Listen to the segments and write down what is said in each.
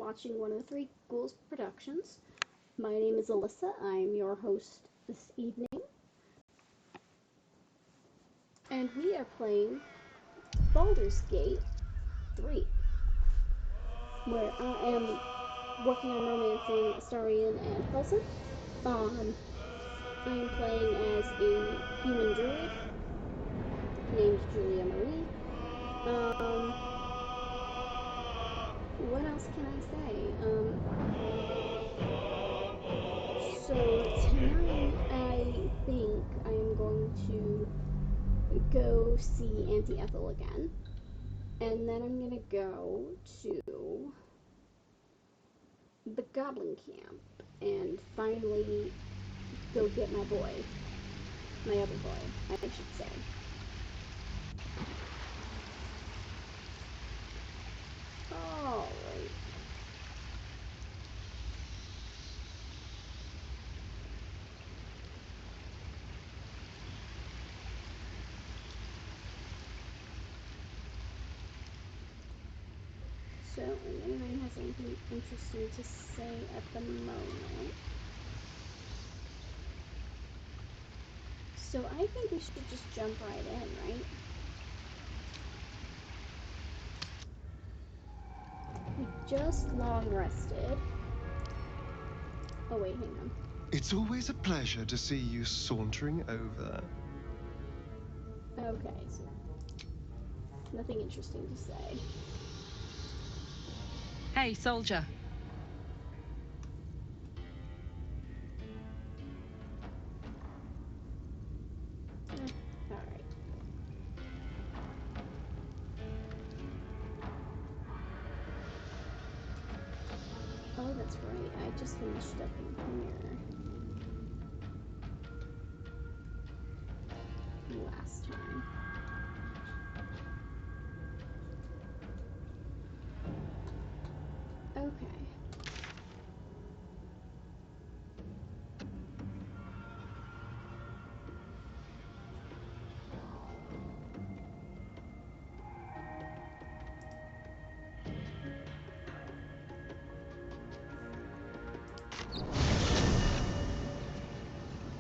watching one of the three Ghouls productions. My name is Alyssa. I'm your host this evening. And we are playing Baldur's Gate 3, where I am working on romancing Astarion and Felsen. I am playing as a human druid named Julia Marie. What else can I say? So tonight I think I am going to go see Auntie Ethel again. And then I'm gonna go to the Goblin camp and finally go get my boy. My other boy, I should say. Alright. So, if anyone has anything interesting to say at the moment. So I think we should just jump right in, right? We just long rested. Oh wait, hang on. It's always a pleasure to see you sauntering over. Okay, so nothing interesting to say. Hey, soldier. Alright. Oh, that's right. I just finished up in here last time. Okay.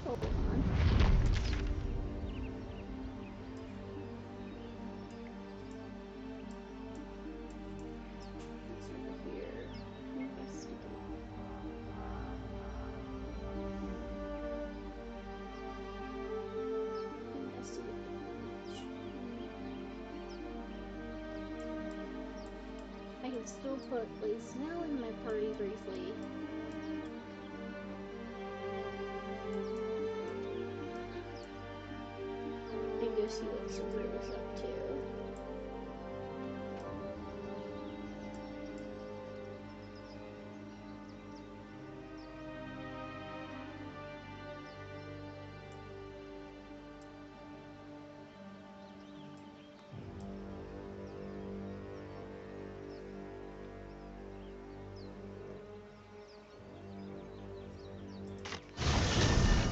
Hold on. It's over here. Investigate. Investigate the village. I can still put Liznell in my party briefly. And go see what Saru is up to.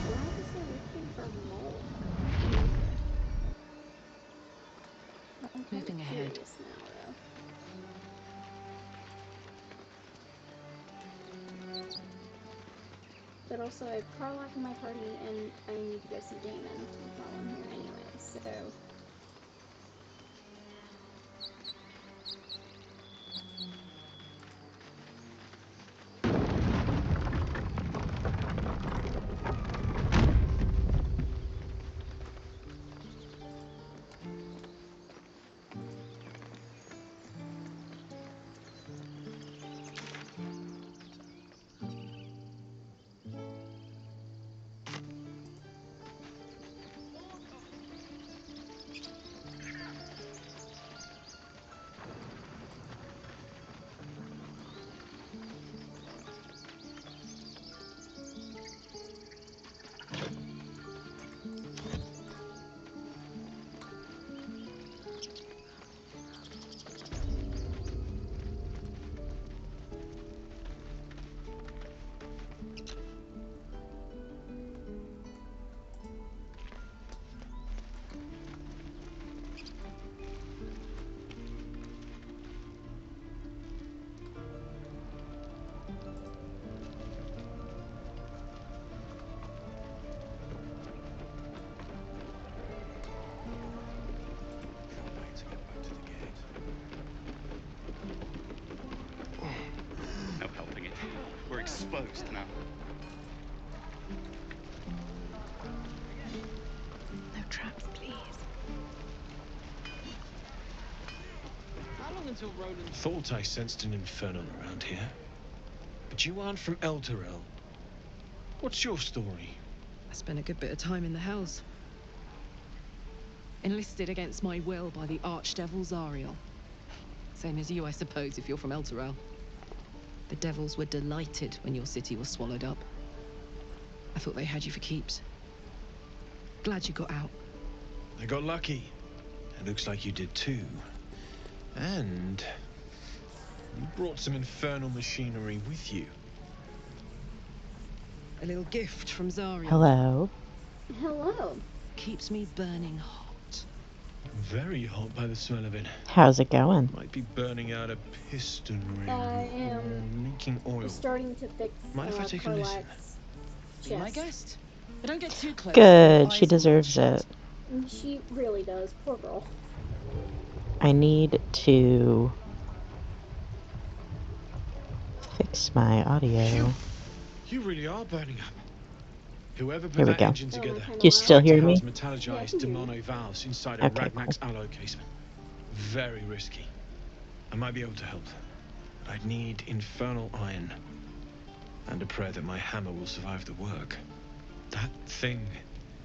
Why is it looking for mold? I'm kind Moving of ahead. curious now, though. But also, I have Karlach in my party, and I need to go see Damon while I'm here anyway, so... exposed now. No traps, please. How long until Roland... Thought I sensed an infernal around here. But you aren't from Elturel. What's your story? I spent a good bit of time in the Hells. Enlisted against my will by the Archdevil Zariel. Same as you, I suppose, if you're from Elturel. The devils were delighted when your city was swallowed up. I thought they had you for keeps. Glad you got out. I got lucky. It looks like you did too. And you brought some infernal machinery with you. A little gift from Zariel. Hello. Hello. Keeps me burning hot. Very hot by the smell of it. How's it going? Might be burning out a piston ring I or am leaking oil. starting to fix Mind if I take a listen? Carlax's Be my chest. guest. But don't get too close. Good. Eyes She on deserves shut. it. And she really does. Poor girl. I need to fix my audio. Phew. You really are burning up. Whoever put Here we that go. engine Oh, am I together kinda Do you loud? still hear to me? house Yeah, I metallized can hear you. demono valves inside a Okay, Ragnak's alloy casement. Very risky. I might be able to help, but I'd need infernal iron and a prayer that my hammer will survive the work. That thing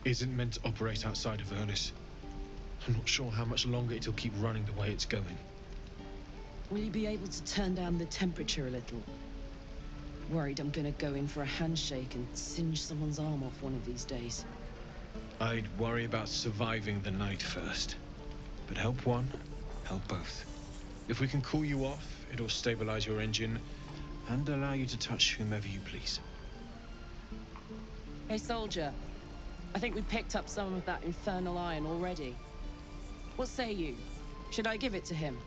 isn't meant to operate outside of Ernest. I'm not sure how much longer it'll keep running the way it's going. Will you be able to turn down the temperature a little? Worried I'm gonna go in for a handshake and singe someone's arm off one of these days. I'd worry about surviving the night first. But help one, help both. If we can cool you off, it'll stabilize your engine and allow you to touch whomever you please. Hey, soldier. I think we picked up some of that infernal iron already. What say you? Should I give it to him?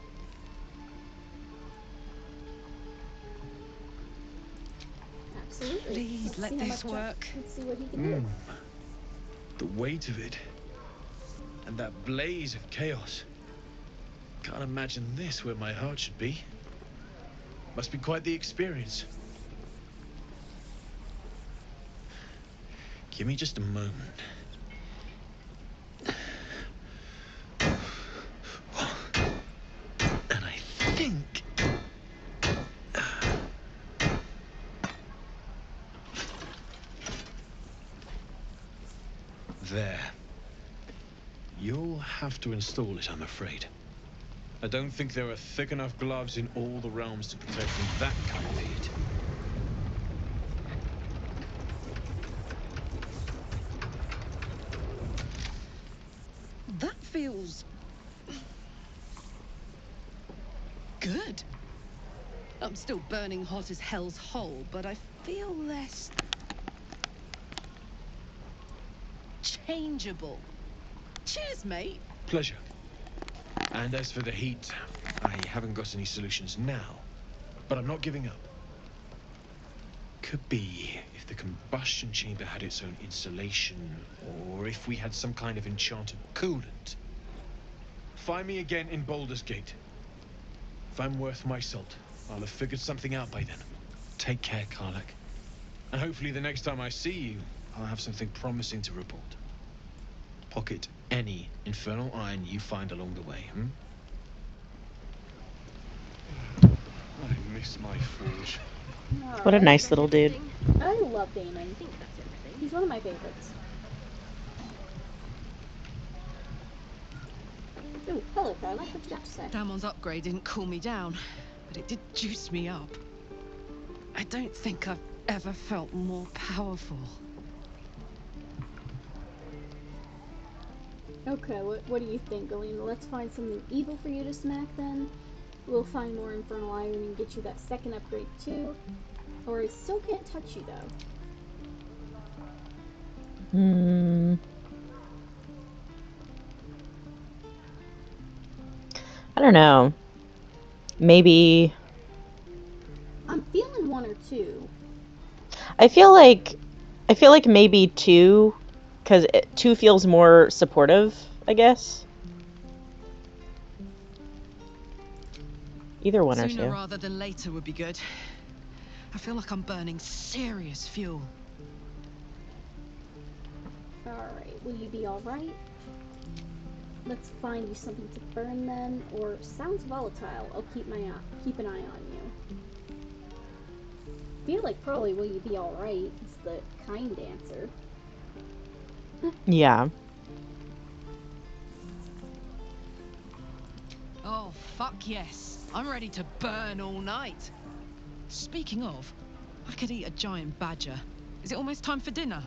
Absolutely. Please Let's let see how this much work. Let's see what he can do. The weight of it. And that blaze of chaos. Can't imagine this where my heart should be. Must be quite the experience. Give me just a moment. And I think... There. You'll have to install it, I'm afraid. I don't think there are thick enough gloves in all the realms to protect from that kind of heat. That feels... good. I'm still burning hot as hell's hole, but I feel less... changeable. Cheers, mate. Pleasure. And as for the heat, I haven't got any solutions now, but I'm not giving up. Could be if the combustion chamber had its own insulation, or if we had some kind of enchanted coolant. Find me again in Baldur's Gate. If I'm worth my salt, I'll have figured something out by then. Take care, Karlak. And hopefully the next time I see you, I'll have something promising to report. Pocket any infernal iron you find along the way, I miss my forge. What a Alright. nice little dude. I love Damon. He's one of my favorites. Ooh, hello, Carla. What you got to say? Damon's upgrade didn't cool me down, but it did juice me up. I don't think I've ever felt more powerful. Okay, what do you think, Galena? Let's find something evil for you to smack then. We'll find more infernal iron and get you that second upgrade too. Or it still can't touch you though. I don't know. Maybe... I'm feeling one or two. I feel like maybe 2, because 2 feels more supportive, I guess. Either 1 or 2. Sooner rather than later would be good. I feel like I'm burning serious fuel. Alright, will you be alright? Let's find you something to burn then, or sounds volatile. I'll keep an eye on you. Feel like probably will you be alright is the kind answer. Yeah. Oh, fuck yes. I'm ready to burn all night. Speaking of, I could eat a giant badger. Is it almost time for dinner?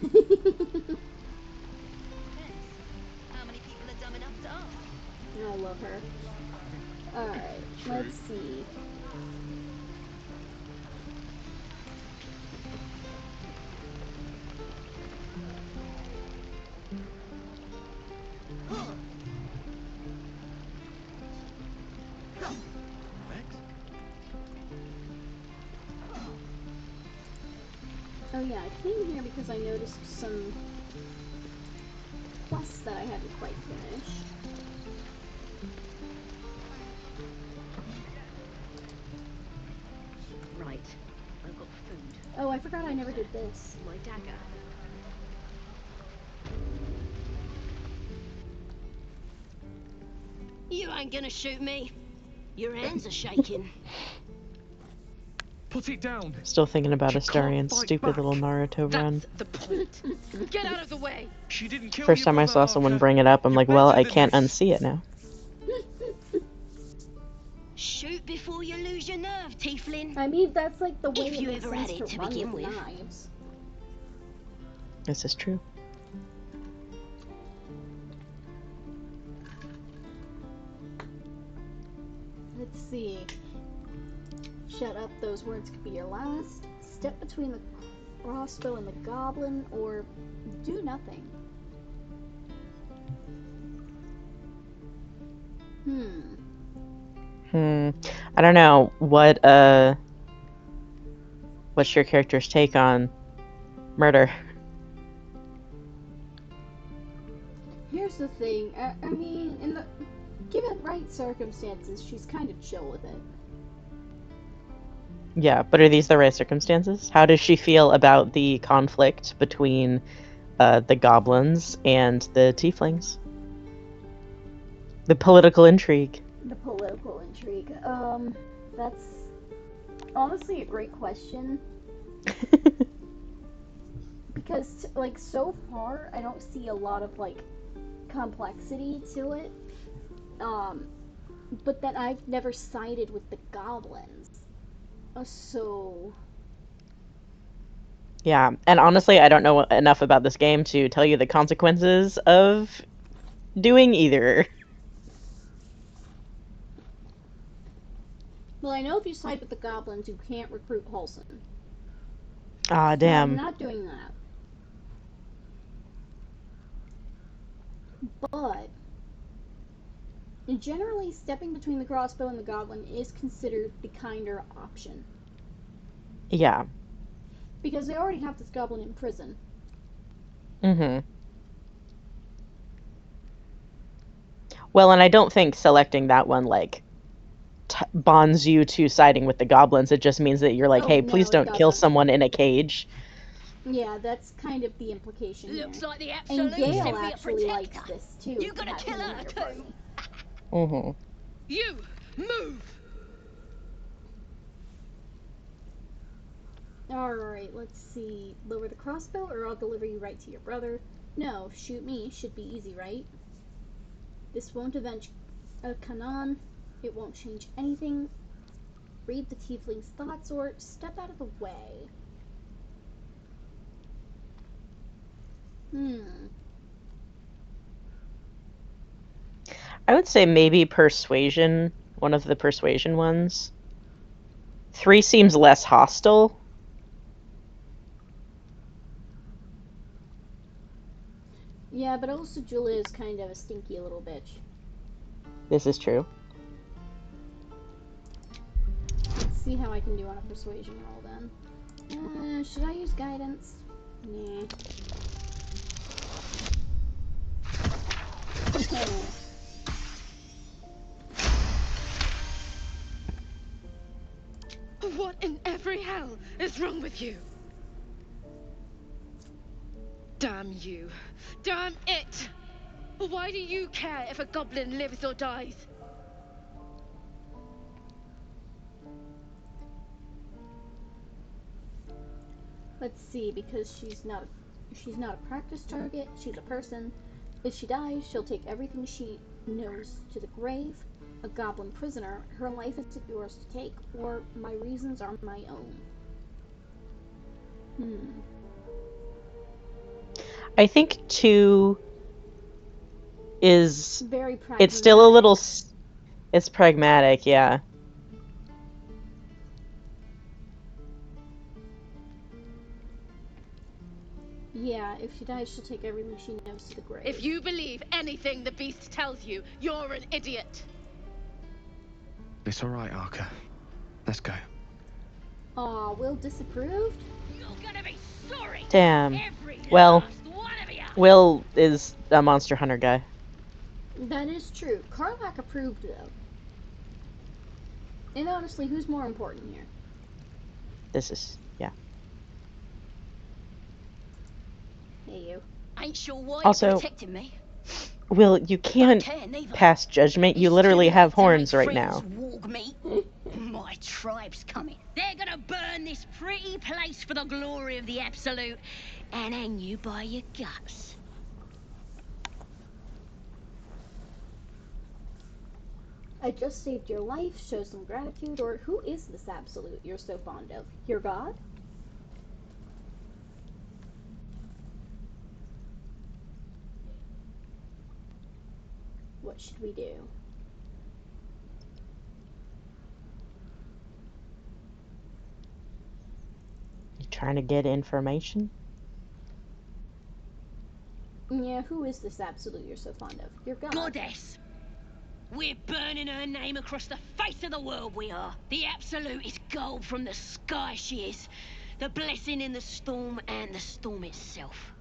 How many people are dumb enough to ask? I love her. Alright, let's see. Oh yeah, I came here because I noticed some quests that I hadn't quite finished. Right. I've got food. Oh, I forgot I never did this. My dagger. You ain't gonna shoot me. Your hands are shaking. Put it down. Still thinking about You Astarian's can't fight stupid little back. Naruto run. That's the point. Get out of the way. She didn't kill First your time I brother, saw someone Harker. bring it up, I'm You're like, well, better I than can't this. unsee it now. Shoot before you lose your nerve, tiefling. I mean, that's like the way If it you makes ever had sense it to to run begin with with. knives. This is true. Let's see. Shut up, those words could be your last. Step between the crossbow and the goblin, or do nothing. I don't know. What's your character's take on murder? Here's the thing. I mean, in the given right circumstances, she's kind of chill with it. Yeah, but are these the right circumstances? How does she feel about the conflict between the goblins and the tieflings? The political intrigue. The political intrigue. That's honestly a great question. Because, like, so far, I don't see a lot of, like, complexity to it. But then I've never sided with the goblins. So... Yeah, and honestly, I don't know enough about this game to tell you the consequences of doing either. Well, I know if you side with the goblins, you can't recruit Halson. Ah, So I'm damn. not doing that. But... generally, stepping between the crossbow and the goblin is considered the kinder option. Yeah. Because they already have this goblin in prison. Mm-hmm. Well, and I don't think selecting that one, like, bonds you to siding with the goblins. It just means that you're like, Oh, hey, no, please it don't kill doesn't. someone in a cage. Yeah, that's kind of the implication Looks here. like the And absolute Gale Sylvia actually likes protector. this too. You to gonna have kill him in her your too? party. Mm-hmm. You move. Alright, let's see. Lower the crossbow or I'll deliver you right to your brother. No, shoot me. Should be easy, right? This won't avenge Kanan. It won't change anything. Read the tiefling's thoughts or step out of the way. I would say maybe persuasion, one of the persuasion ones. 3 seems less hostile. Yeah, but also Julia is kind of a stinky little bitch. This is true. Let's see how I can do on a persuasion roll then. Should I use guidance? Nah. What in every hell is wrong with you? Damn you. Damn it! Why do you care if a goblin lives or dies? Let's see, because she's not a practice target, she's a person. If she dies, she'll take everything she knows to the grave. A goblin prisoner, her life isn't yours to take, or my reasons are my own. I think 2 is... Very pragmatic. It's still a little... It's pragmatic, yeah. Yeah, if she dies, she'll take everything she knows to the grave. If you believe anything the beast tells you, you're an idiot. It's all right, Arca. Let's go. Aw, Will disapproved? You're gonna be sorry. Damn. Every Well, last one of you. Will is a Monster Hunter guy. That is true. Karlach approved, though. And honestly, who's more important here? This is... yeah. Hey, you. Ain't sure why Also- you're protecting me. Will, you can't Don't care neither. pass judgment. You It's literally too have late to make horns right friends, now. Warg meat. My tribe's coming. They're gonna burn this pretty place for the glory of the Absolute and hang you by your guts. I just saved your life, show some gratitude, or who is this Absolute you're so fond of? Your god? What should we do? You trying to get information? Yeah, who is this Absolute you're so fond of? Your god. Goddess. We're burning her name across the face of the world, we are. The Absolute is gold from the sky, she is. The blessing in the storm and the storm itself.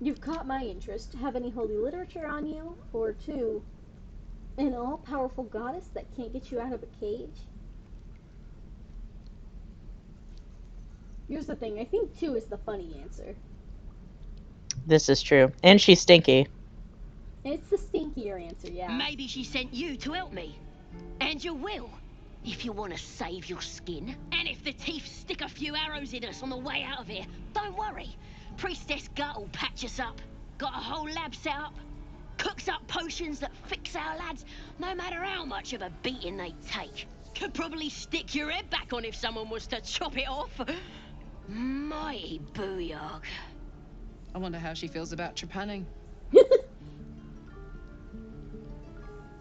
You've caught my interest. Have any holy literature on you? Or 2, an all-powerful goddess that can't get you out of a cage? Here's the thing, I think 2 is the funny answer. This is true. And she's stinky. It's the stinkier answer, yeah. Maybe she sent you to help me. And you will, if you want to save your skin. And if the teeth stick a few arrows in us on the way out of here, don't worry. Priestess Gut will patch us up. Got a whole lab set up. Cooks up potions that fix our lads, no matter how much of a beating they take. Could probably stick your head back on if someone was to chop it off. Mighty booyog. I wonder how she feels about trepanning.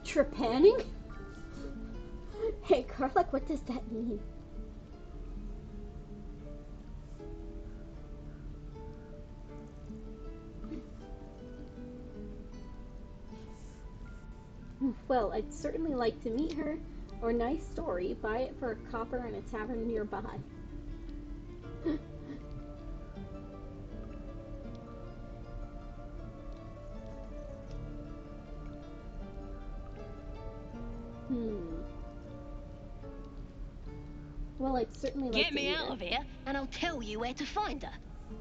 Trepanning? Hey, Karlach, what does that mean? Well, I'd certainly like to meet her. Or nice story, buy it for a copper in a tavern nearby. Well, I'd certainly like Get to me meet out her. of here, and I'll tell you where to find her.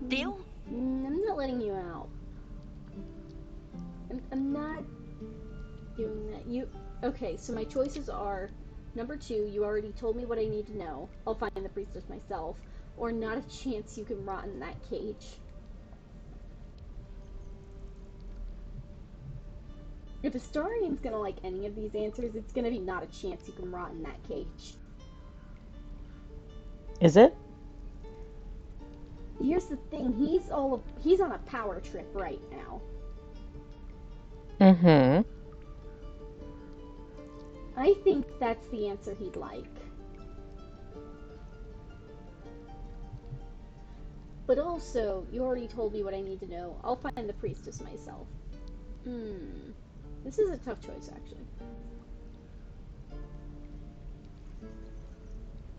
Deal? I'm not letting you out. I'm not doing that. Okay, so my choices are, number 2, you already told me what I need to know. I'll find the priestess myself. Or not a chance you can rot in that cage. If a historian's gonna like any of these answers, it's gonna be not a chance you can rot in that cage. Is it? Here's the thing, he's on a power trip right now. Mm-hmm. I think that's the answer he'd like. But also, you already told me what I need to know. I'll find the priestess myself. This is a tough choice, actually.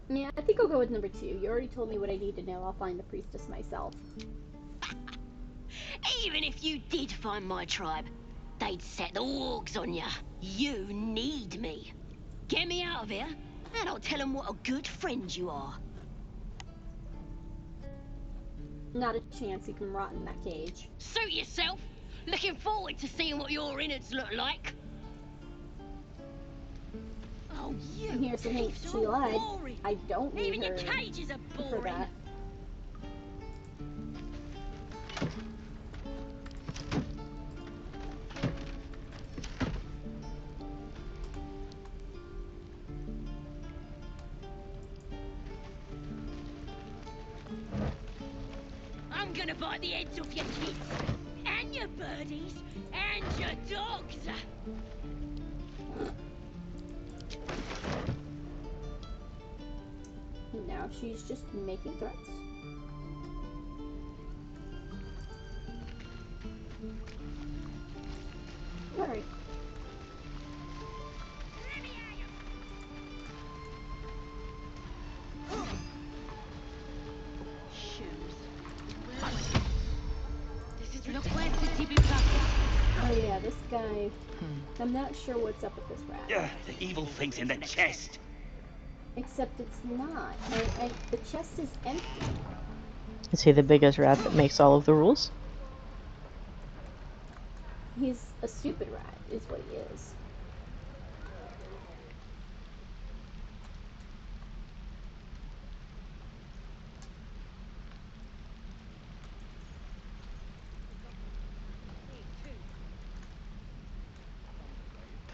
Yeah, I think I'll go with number 2. You already told me what I need to know. I'll find the priestess myself. Even if you did find my tribe, they'd set the wargs on ya. You need me. Get me out of here, and I'll tell them what a good friend you are. Not a chance he can rot in that cage. Suit yourself. Looking forward to seeing what your innards look like. Oh, you And here's the thing, thieves she are all lied. boring. I don't need Even her your cages are for boring. that. I'm gonna bite the heads off your kids, and your birdies, and your dogs. And now she's just making threats. Alright. Oh yeah, this guy. I'm not sure what's up with this rat. The evil thing's in the chest. Except it's not. The chest is empty. Is he the biggest rat that makes all of the rules? He's a stupid rat, is what he is.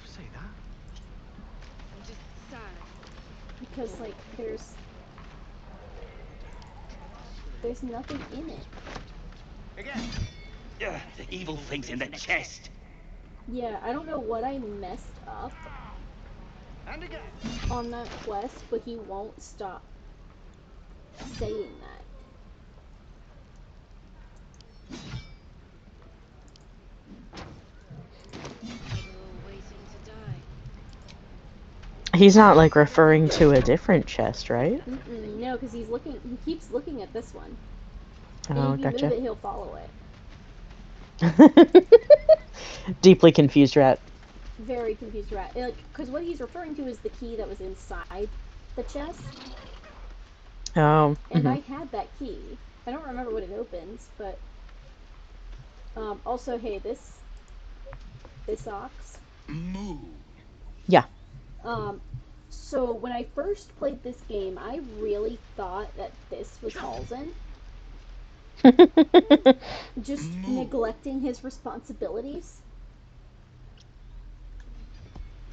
Say that. Because, like, there's nothing in it. Again. The evil thing's in the chest. Yeah, I don't know what I messed up And again. on that quest, but he won't stop saying that. He's not like referring to a different chest, right? No, because he keeps looking at this one. Oh, And if you gotcha. move it, he'll follow it. Deeply confused rat. Very confused rat. Because what he's referring to is the key that was inside the chest. Oh. And I had that key. I don't remember what it opens, but... also, hey, this ox. Moo. Yeah. So when I first played this game, I really thought that this was Halsin. Just neglecting his responsibilities.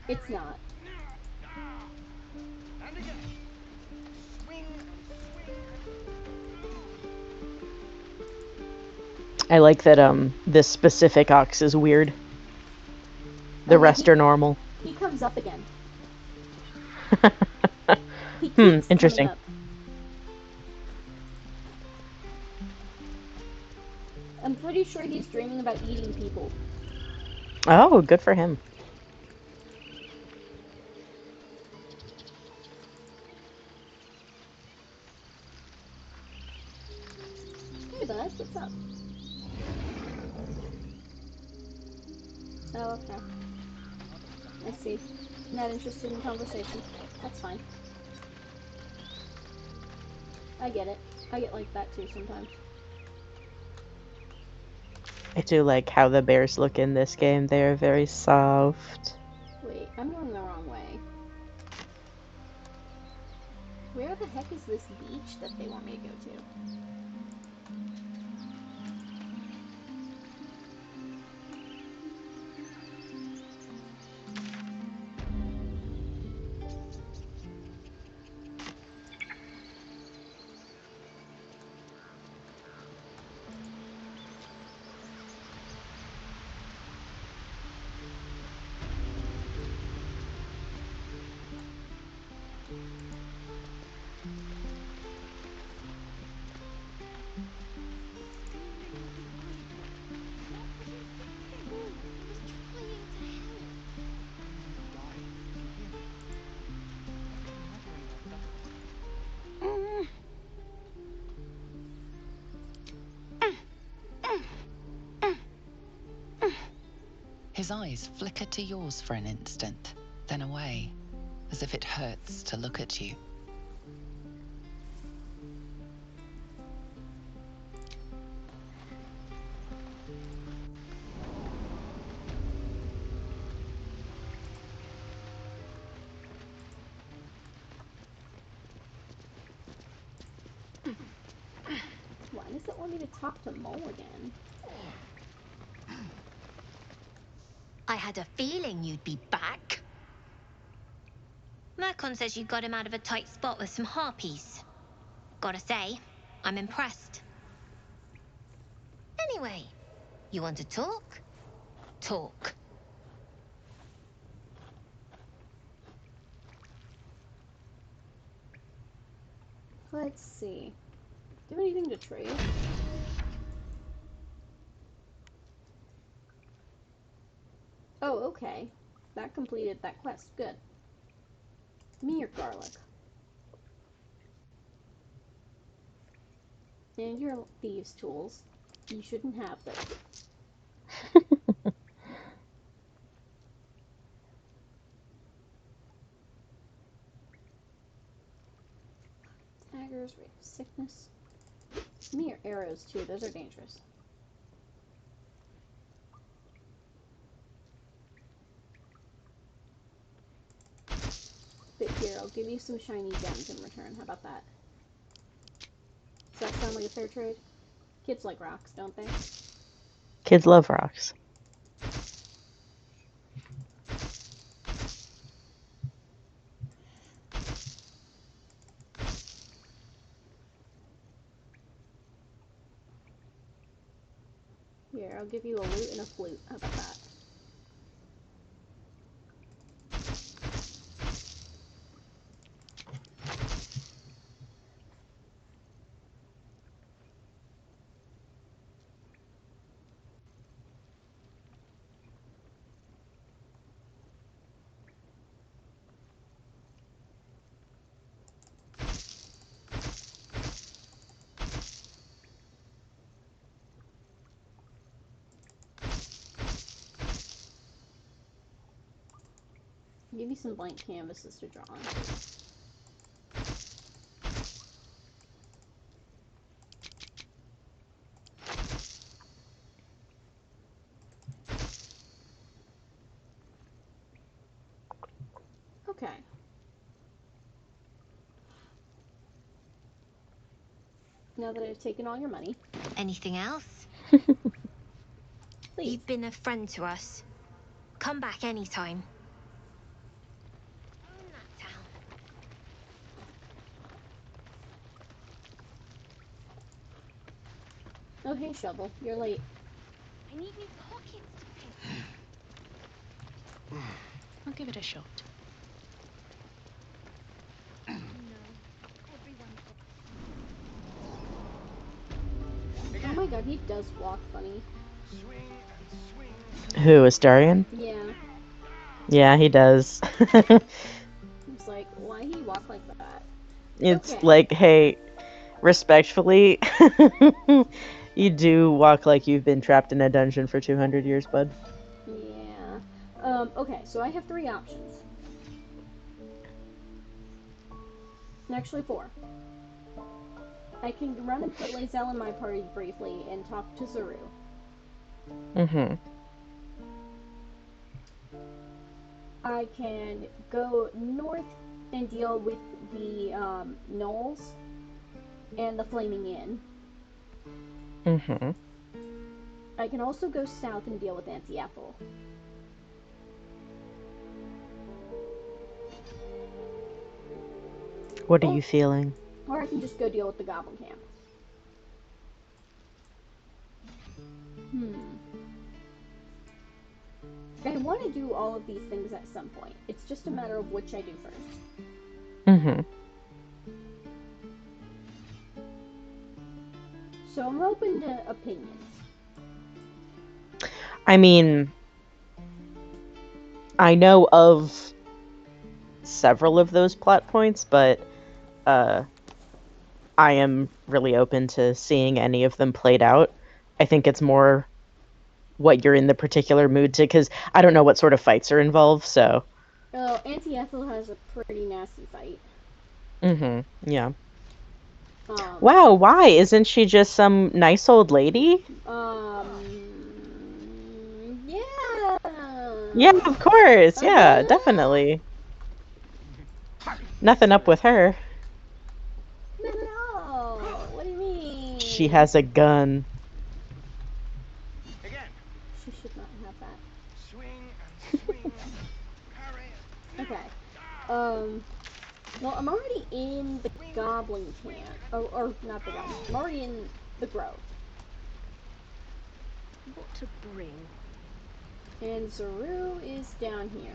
It's not. And again. Swing. I like that this specific ox is weird. The rest are normal. He comes up again. He keeps Interesting. coming up. I'm pretty sure he's dreaming about eating people. Oh, good for him. Hey bud, what's up? Oh, okay. I see. Not interested in conversation. That's fine. I get it. I get like that too sometimes. I do like how the bears look in this game. They are very soft. Wait, I'm going the wrong way. Where the heck is this beach that they want me to go to? His eyes flicker to yours for an instant, then away, as if it hurts to look at you. Why does it want me to talk to Mole again? I had a feeling you'd be back. Mercon says you got him out of a tight spot with some harpies. Gotta say, I'm impressed. Anyway, you want to talk? Talk. Let's see. Do you have anything to trade? Oh, okay. That completed that quest. Good. Give me your garlic. And your thieves' tools. You shouldn't have those. Daggers, rate of sickness. Give me your arrows too, those are dangerous. But here, I'll give you some shiny gems in return. How about that? Does that sound like a fair trade? Kids like rocks, don't they? Kids love rocks. Here, I'll give you a lute and a flute. How about that? I'll give you some blank canvases to draw on. Okay. Now that I've taken all your money. Anything else? Please. You've been a friend to us. Come back anytime. Own that town. Oh, hey, Shovel. You're late. I need new pockets to pick. I'll give it a shot. No. Everyone's Oh my god, he does walk funny. Swing and swing. Who, Astarion? Yeah. Yeah, he does. It's like, why he walk like that? It's Okay. like, hey, respectfully, you do walk like you've been trapped in a dungeon for 200 years, bud. Yeah. Okay, so I have 3 options. Actually, 4. I can run and put Lae'zel in my party briefly and talk to Zaru. Mm-hmm. I can go north and deal with the gnolls and the Flaming Inn. Mm-hmm. I can also go south and deal with Auntie Ethel. What are you feeling? Or I can just go deal with the Goblin camp. I want to do all of these things at some point. It's just a matter of which I do first. Mm-hmm. So I'm open to opinions. I mean, I know of several of those plot points, but I am really open to seeing any of them played out. I think it's more what you're in the particular mood to, because I don't know what sort of fights are involved, so. Oh, Auntie Ethel has a pretty nasty fight. Yeah. Um, Wow, why? Isn't she just some nice old lady? Yeah. Yeah, of course. Yeah, definitely. Nothing up with her. Not at all. What do you mean? She has a gun. Again. She should not have that. Swing and swing. Parry. Okay. Well, I'm already in the Goblin camp. Oh, or not the Goblin. I'm already in the Grove. What to bring? And Zaru is down here.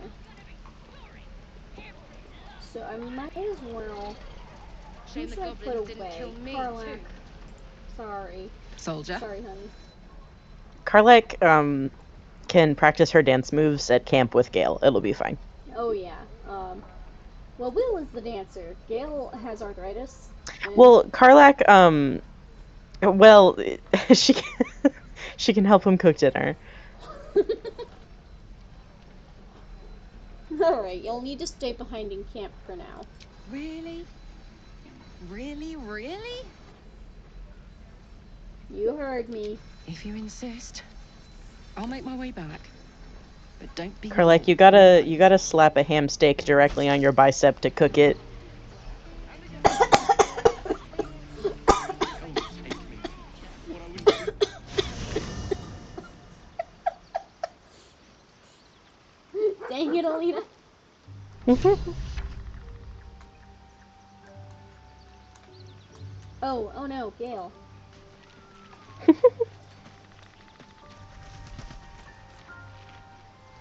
So I might as well. Who Shame the should I put goblins didn't away? kill me, Karlak. too. Sorry. Soldier. Sorry, honey. Karlak can practice her dance moves at camp with Gale. It'll be fine. Oh yeah. Well, Will is the dancer. Gale has arthritis. Well, Karlak well, she she can help him cook dinner. Alright, you'll need to stay behind in camp for now. Really? Really? You heard me. If you insist, I'll make my way back. But don't be Karlak, long. you gotta slap a ham steak directly on your bicep to cook it. Dang it, Alita. Oh no, Gale.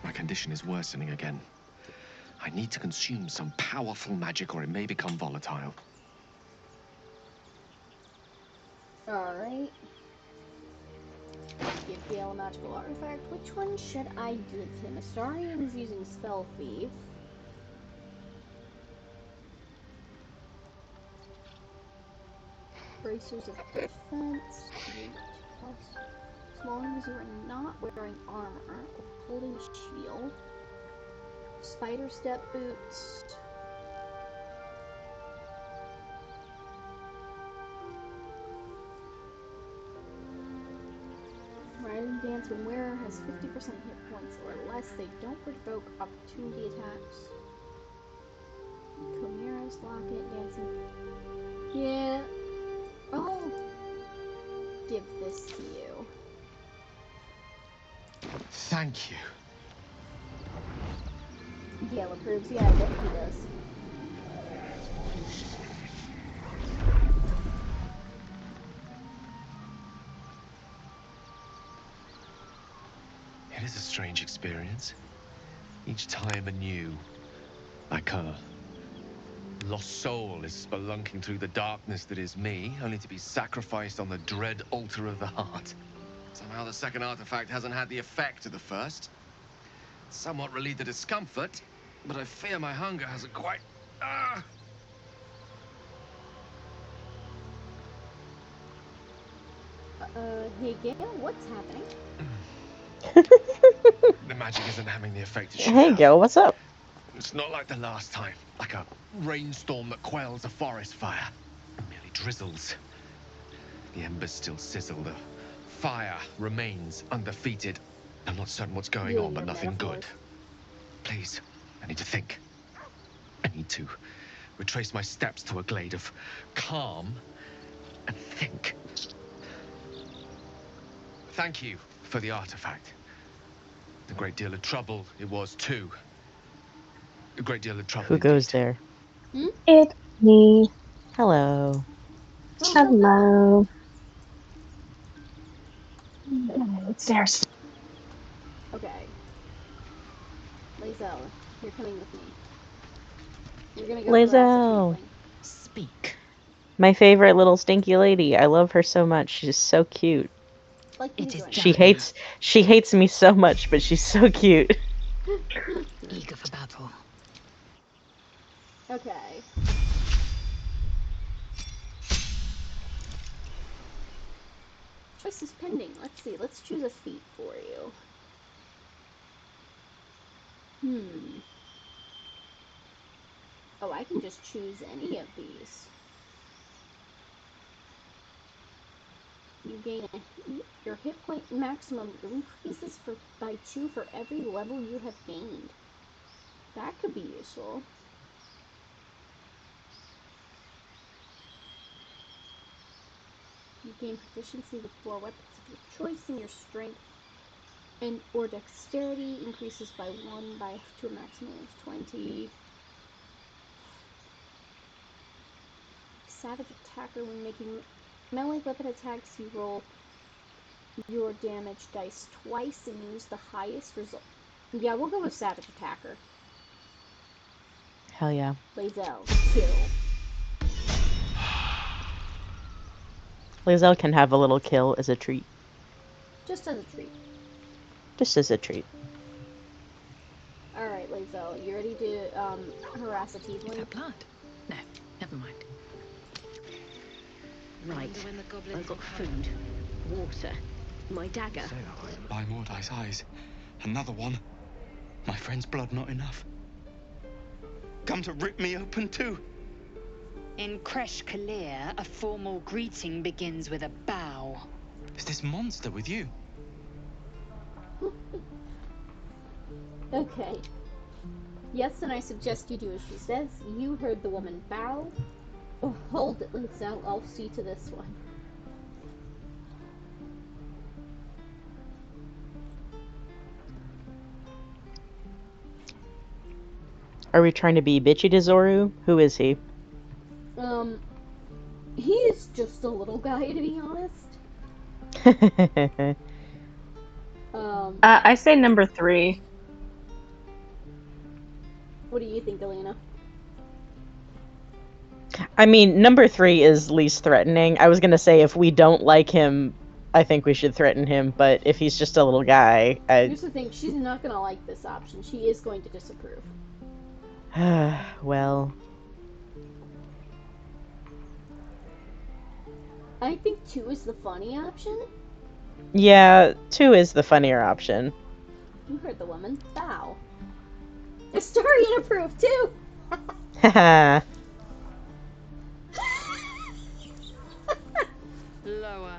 My condition is worsening again. I need to consume some powerful magic or it may become volatile. Alright. Give Gale a magical artifact. Which one should I give him? Astarion is using Spell Thief. Bracers of Defense. As long as you are not wearing armor or holding a shield. Spider Step Boots. Riding Dance when wearer has 50% hit points or less, they don't provoke opportunity attacks. Chimera's Locket, Dancing. Yeah. I'll give this to you. Thank you. Gale approves. Yeah, I bet he does. It is a strange experience. Each time anew. Like a lost soul is spelunking through the darkness that is me, only to be sacrificed on the dread altar of the heart. Somehow the second artifact hasn't had the effect of the first. Somewhat relieved the discomfort, but I fear my hunger hasn't quite... Hey Gale, what's happening? The magic isn't having the effect it should Hey, have. Gale, what's up? It's not like the last time, like a rainstorm that quells a forest fire. It merely drizzles. The embers still sizzle, the fire remains undefeated. I'm not certain what's going on, but nothing good. Please, I need to think. I need to retrace my steps to a glade of calm and think. Thank you for the artifact. A great deal of trouble it was too. A great deal of trouble Who goes indeed. there? It's me. Hello. Hello. Upstairs. Okay. Lae'zel, you're coming with me. You're gonna go harass the Lae'zel. tiefling. Speak. My favorite little stinky lady. I love her so much. She's so cute. Like you It is join She done. hates me so much, but she's so cute. Eager for battle. Okay. choice is pending. Let's see. Let's choose a feat for you. Oh, I can just choose any of these. You gain your hit point maximum increases by 2 for every level you have gained. That could be useful. You gain proficiency with 4 weapons of your choice, and your strength and or dexterity increases by 1 to a maximum of 20. Savage attacker. When making melee weapon attacks, you roll your damage dice twice and use the highest result. Yeah, we'll go with savage attacker. Hell yeah. Lae'zel, kill. Lae'zel can have a little kill as a treat. Just as a treat. Just as a treat. Alright, Lae'zel, you ready to harass a tiefling? That blood? No, never mind. Right, I've got food, water, my dagger. By Mordai's eyes. Another one. My friend's blood not enough. Come to rip me open too. In Kresh Kalir, a formal greeting begins with a bow. Is this monster with you? Okay. Yes, and I suggest you do as she says. You heard the woman bow. Oh, hold it, Lae'zel. I'll see to this one. Are we trying to be bitchy to Zoru? Who is he? He is just a little guy, to be honest. I say number 3. What do you think, Elena? I mean, number 3 is least threatening. I was gonna say if we don't like him, I think we should threaten him, but if he's just a little guy, Here's the thing, she's not gonna like this option. She is going to disapprove. well... I think 2 is the funny option. Yeah, 2 is the funnier option. You heard the woman. Bow. Astarion approved too! Haha. Lower.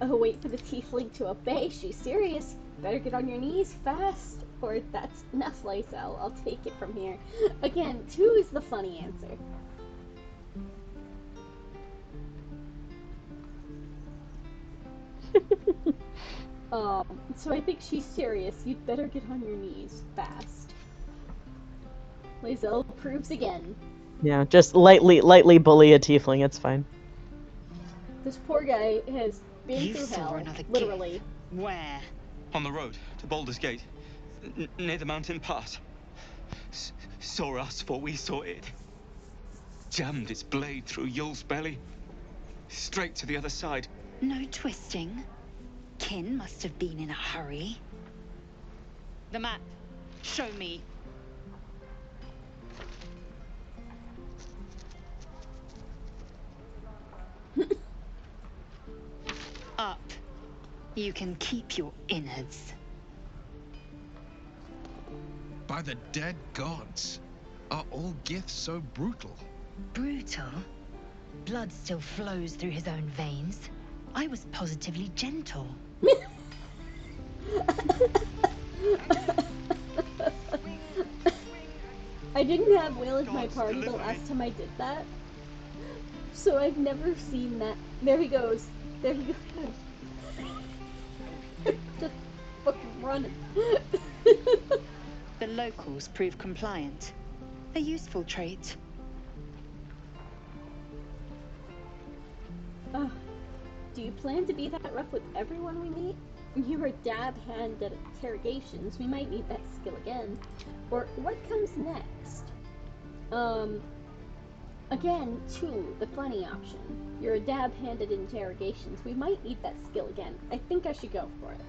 Oh, wait for the tiefling to obey. She's serious. Better get on your knees fast. Or that's enough, Lae'zel. I'll take it from here. Again, 2 is the funny answer. So I think she's serious. You'd better get on your knees fast. Lae'zel approves again. Yeah, just lightly bully a tiefling, it's fine. This poor guy has been through saw hell, another literally. gift. Where? On the road to Baldur's Gate. Near the mountain pass. Saw us for we saw it. Jammed its blade through Yul's belly. Straight to the other side. No twisting. Kin must have been in a hurry. The map. Show me. Up. You can keep your innards. By the dead gods, are all gifts so brutal? Brutal? Blood still flows through his own veins. I was positively gentle. I didn't have Will in my party the last time I did that. So I've never seen that. There he goes. There he goes. Just fucking running. The locals prove compliant. A useful trait. Do you plan to be that rough with everyone we meet? You were dab hand at interrogations. We might need that skill again. Or what comes next? Again, 2, the funny option. You're a dab hand at interrogations. We might need that skill again. I think I should go for it.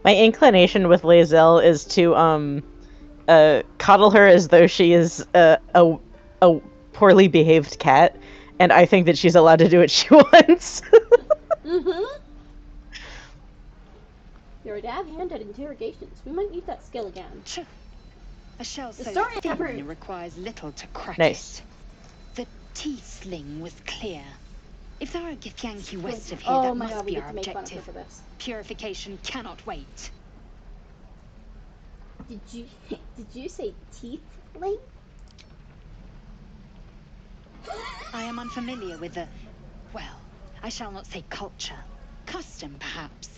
My inclination with Lae'zel is to, coddle her as though she is, a poorly behaved cat, and I think that she's allowed to do what she wants. You're a dab hand at interrogations. We might need that skill again. A shell so Sorry, thin Pepper. requires little to crack Nice. it. The teeth sling was clear. If there are a Githyanki west of here, Oh that my must god, we be get our to make fun of her objective. for this. Purification cannot wait. Did you say teeth link? I am unfamiliar with the, well, I shall not say culture. Custom, perhaps.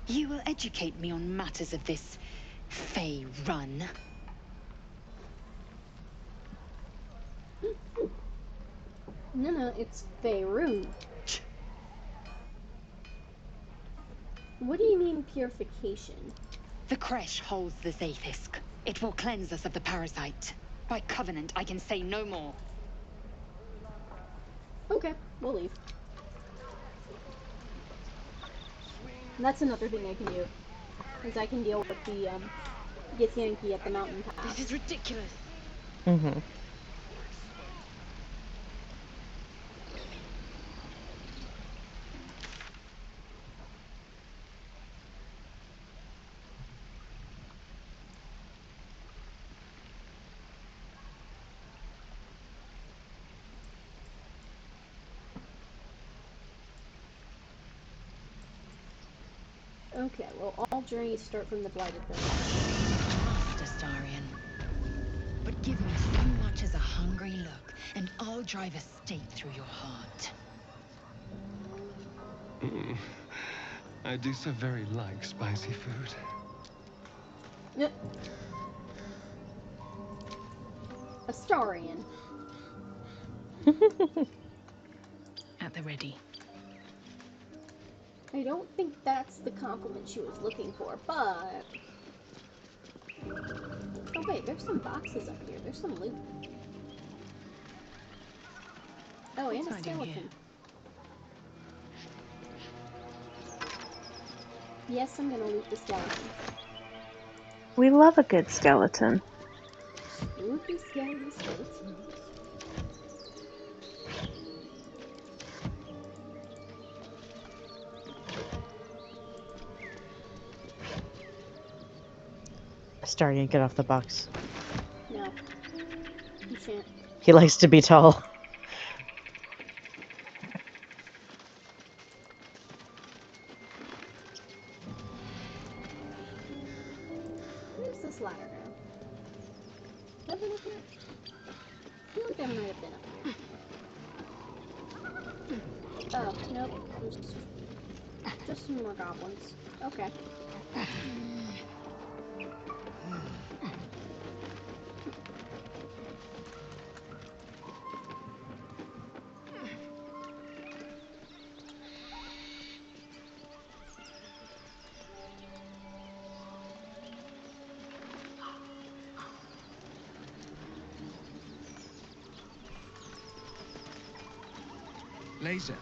You will educate me on matters of this Fey run. No, it's Faerun. What do you mean purification? The creche holds the Zaithisk. It will cleanse us of the parasite. By covenant, I can say no more. Okay, we'll leave. And that's another thing I can do. Is I can deal with the Githyanki at the mountain pass. This is ridiculous. Mm-hmm. Okay, well, all journeys start from the Blighted Village. Master Starian. But give me so much as a hungry look, and I'll drive a stake through your heart. I do so very like spicy food. Yep. Astarian. At the ready. I don't think that's the compliment she was looking for, but... Oh wait, there's some boxes up here. There's some loot. Oh, and a skeleton. Yes, I'm gonna loot the skeleton. We love a good skeleton. Spooky skeleton skeleton. Starian, get off the box. No. You shan't. He likes to be tall. Where's this ladder go? Nothing up here? I feel like there might have been up here. Oh, nope. Just some more goblins. Okay. Laser,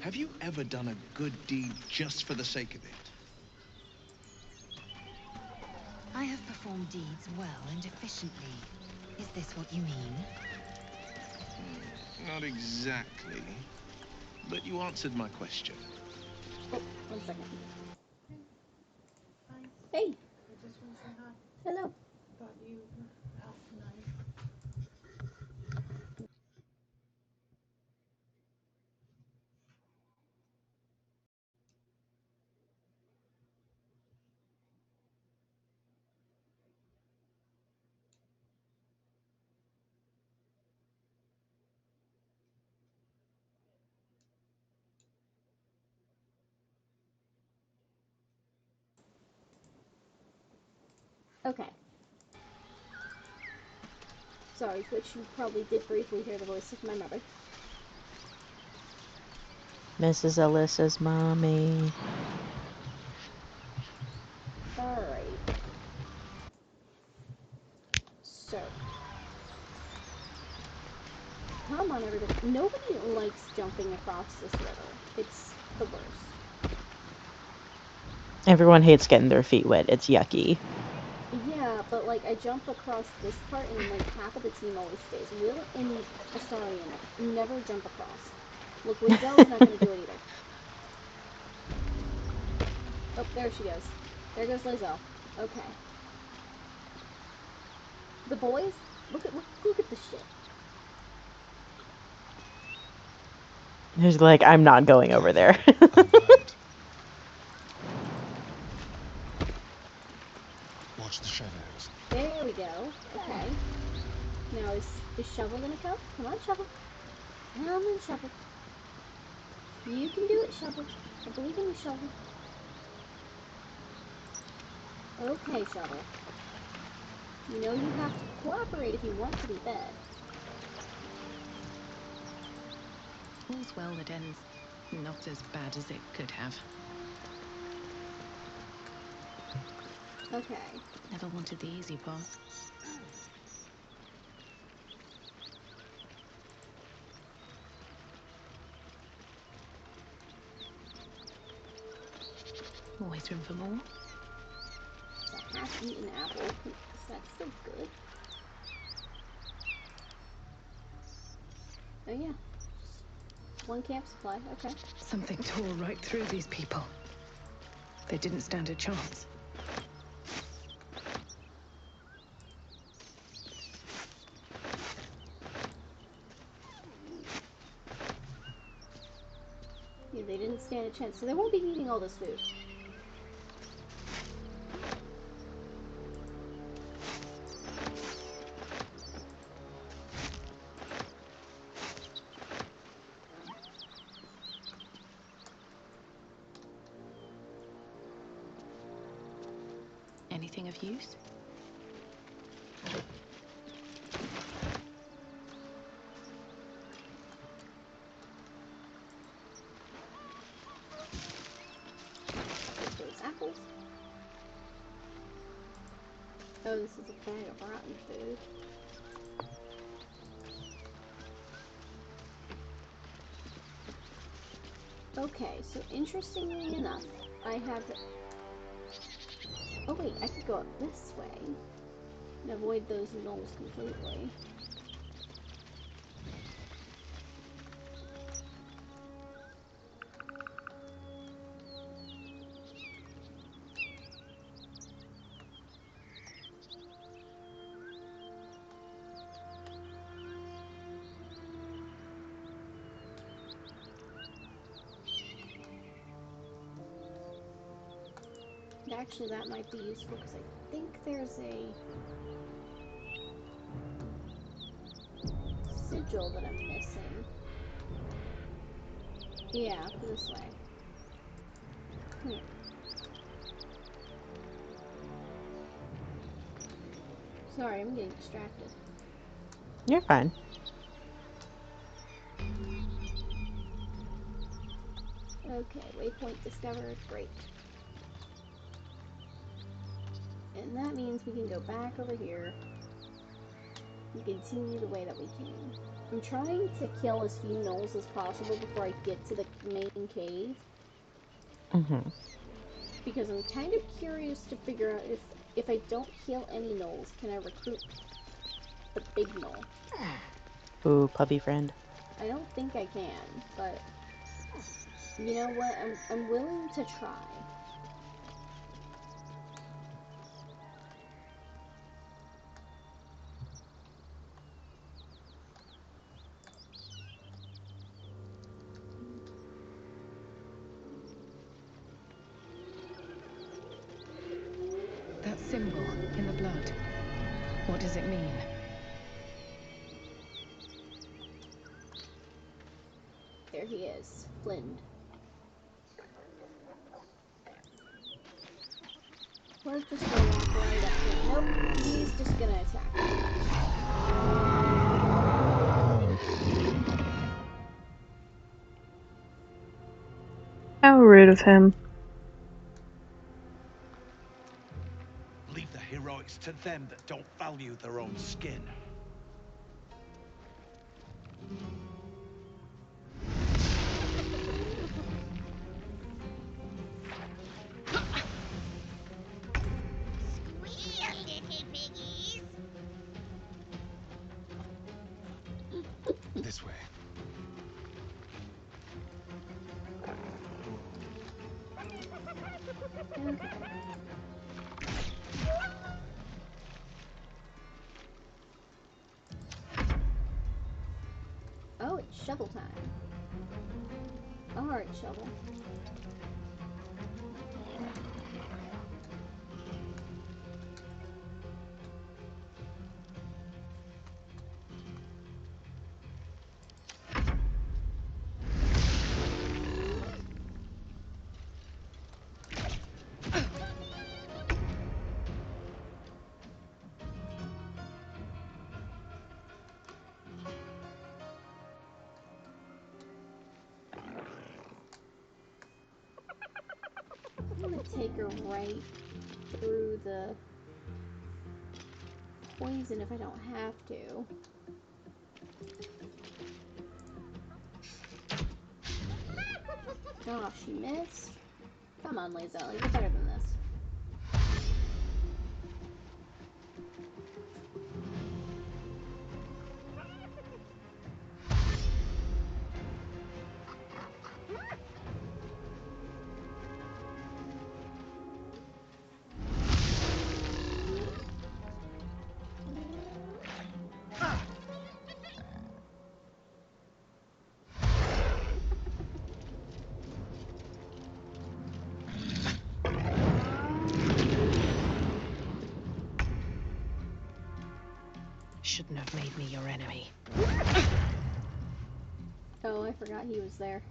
have you ever done a good deed just for the sake of it? I have performed deeds well and efficiently. Is this what you mean? Not exactly. But you answered my question. Oh, 1 second. Hey! Hello. Okay. Sorry, Twitch, you probably did briefly hear the voice of my mother. Mrs. Alyssa's mommy. Alright. So. Come on, everybody. Nobody likes jumping across this river. It's the worst. Everyone hates getting their feet wet. It's yucky. Yeah, but like, I jump across this part and, like, half of the team always stays. Will and Astarion never jump across. Look, Winzel's not gonna do it either. Oh, there she goes. There goes Lizelle. Okay. The boys, look at this shit. He's like, I'm not going over there. Watch the shadows. There we go. Okay. Now is Shovel gonna come? Come on, Shovel. Come on, Shovel. You can do it, Shovel. I believe in you, Shovel. Okay, Shovel. You know you have to cooperate if you want to be fed. All's well that ends not as bad as it could have. Okay. Never wanted the easy path. Always room for more. It's a half-eaten apple. That's still good. Oh yeah. One camp supply, okay. Something tore right through these people. They didn't stand a chance. Yeah, they didn't stand a chance, so they won't be eating all this food. Anything of use? Take those apples. Oh, this is a bag of rotten food. Okay, so interestingly enough, I have... Oh wait, I could go up this way and avoid those gnolls completely. Actually, that might be useful because I think there's a sigil that I'm missing. Yeah, this way. Come here. Sorry, I'm getting distracted. You're fine. Okay, waypoint discovered. Great. And that means we can go back over here and continue the way that we came. I'm trying to kill as few gnolls as possible before I get to the main cave. Because I'm kind of curious to figure out if I don't kill any gnolls, can I recruit the big gnoll? Ooh, puppy friend. I don't think I can, but you know what? I'm willing to try. That symbol in the blood. What does it mean? There he is, Flynn. Let's just go walk right up here. Nope, he's just gonna attack me. How rude of him. Leave the heroics to them that don't value their own skin. Squeal, little piggy. This way. Okay. Oh, it's shovel time. Alright, shovel. I'm gonna take her right through the poison if I don't have to. Oh, she missed. Come on, Lazelle, you're better than this. Shouldn't have made me your enemy. Oh, I forgot he was there.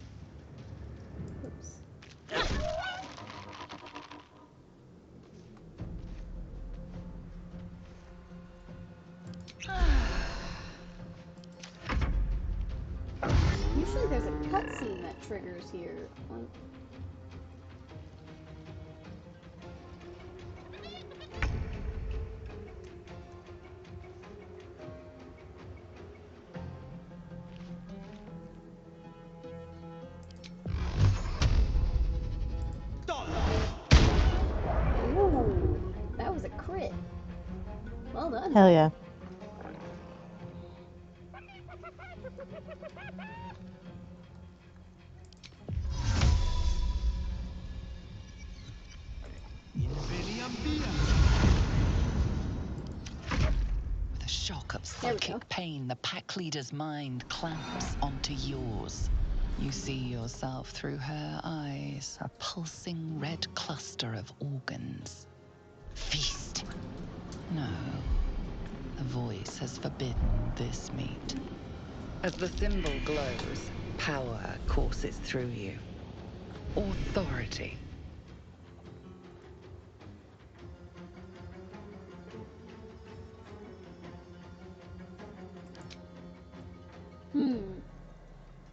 Oops. Usually there's a cutscene that triggers here. Like, ooh, that was a crit. Well done. Hell yeah. With a shock of psychic pain, the pack leader's mind clamps onto yours. You see yourself through her eyes, a pulsing red cluster of organs. Feast. No. The voice has forbidden this meat. As the symbol glows, power courses through you. Authority.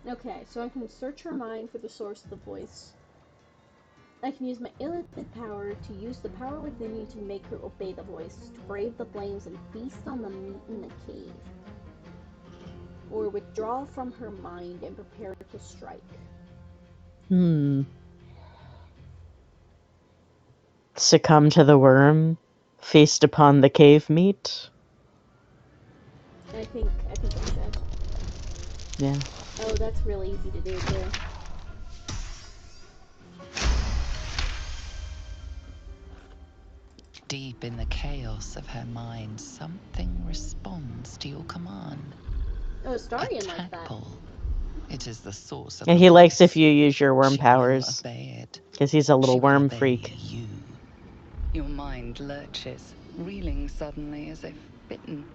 Okay, so I can search her mind for the source of the voice. I can use my illicit power to use the power within you to make her obey the voice, to brave the flames and feast on the meat in the cave. Or withdraw from her mind and prepare to strike. Succumb to the worm? Feast upon the cave meat? I think I should. Yeah. Oh, that's really easy to do too. Deep in the chaos of her mind, something responds to your command. Oh, Starion like that. Tadpole. It is the source of Yeah, the he likes voice. if you use your worm She powers. will obey it. Because he's a little She will worm obey freak. you. Your mind lurches, reeling suddenly as if bitten.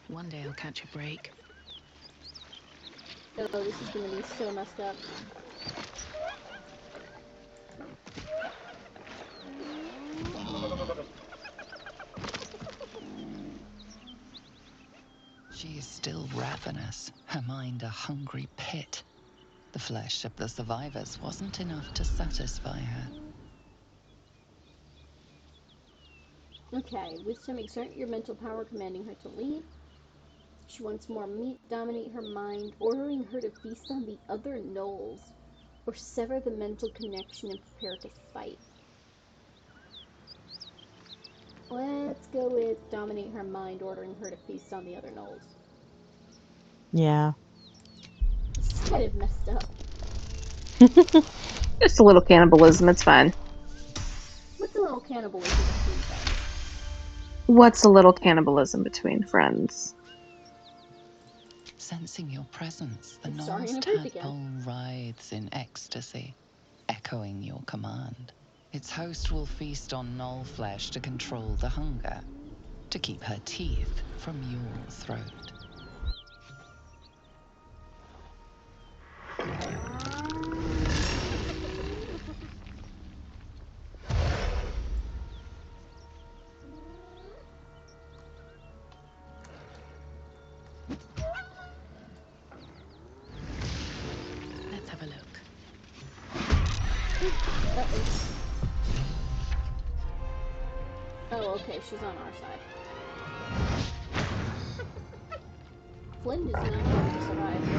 One day I'll catch a break. Oh, this is gonna be so messed up. She is still ravenous, her mind a hungry pit. The flesh of the survivors wasn't enough to satisfy her. Okay, wisdom, exert your mental power commanding her to leave. She wants more meat, dominate her mind, ordering her to feast on the other gnolls. or sever the mental connection and prepare to fight. Let's go with dominate her mind, ordering her to feast on the other gnolls. Yeah. It's kind of messed up. Just a little cannibalism, it's fine. What's a little cannibalism between friends? What's a little cannibalism between friends? Sensing your presence, the Sorry, Gnoll's and a again. tadpole writhes in ecstasy, echoing your command. Its host will feast on gnoll flesh to control the hunger, to keep her teeth from your throat. Let's have a look. Oh, okay, she's on our side. Flynn is not going to survive this.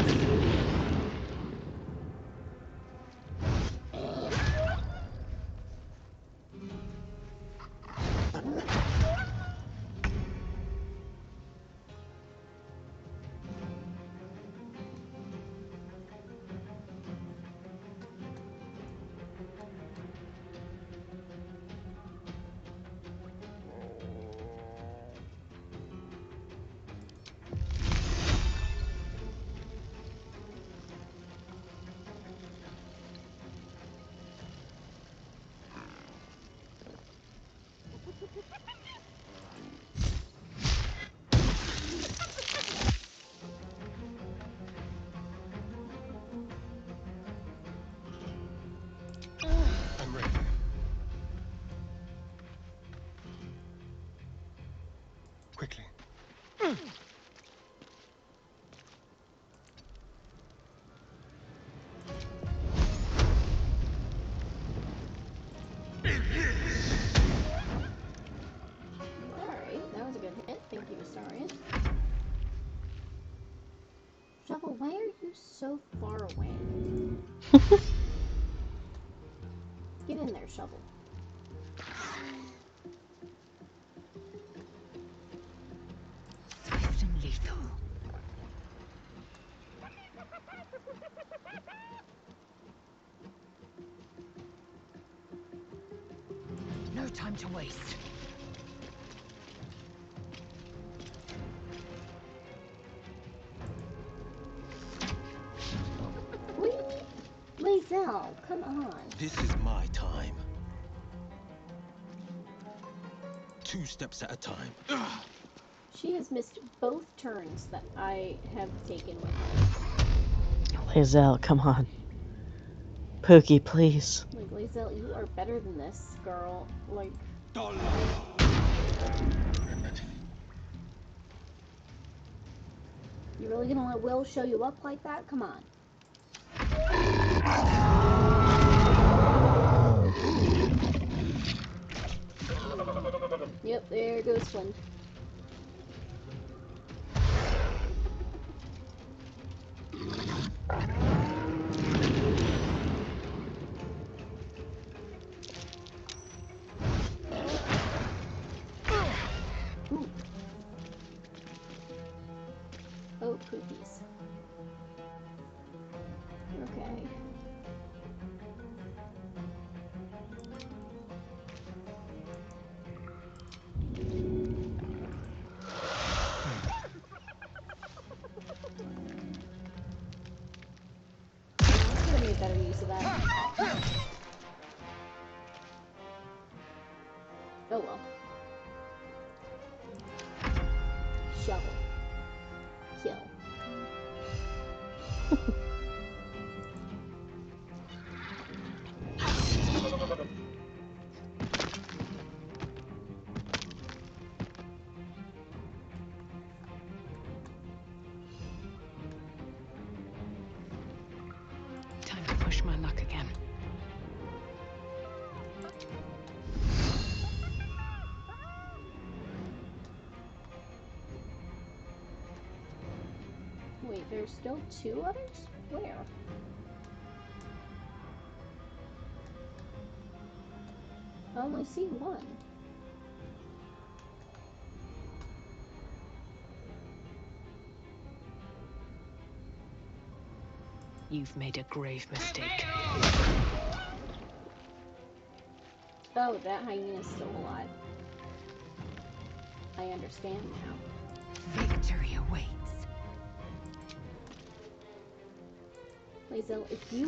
I'm ready. Quickly. Alright, that was a good hit. Thank you, Astarion. Shovel, why are you so far away? Get in there, Shovel. Swift and lethal. No time to waste. Lae'zel, come on. This is my time. 2 steps at a time. She has missed both turns that I have taken with her. Lae'zel, come on. Pookie, please. Like, Lae'zel, you are better than this, girl. Like... You really gonna let Will show you up like that? Come on. Yep, there goes Flynn. Ooh. Oh, cookies. Okay. I'm gonna make better use of that. Oh well. Shovel. Kill. Time to push my luck again. Wait, there's still 2 others? Where? I only see one. You've made a grave mistake. Oh, that hyena's still alive. I understand now. Victory awaits. Lae'zel, if you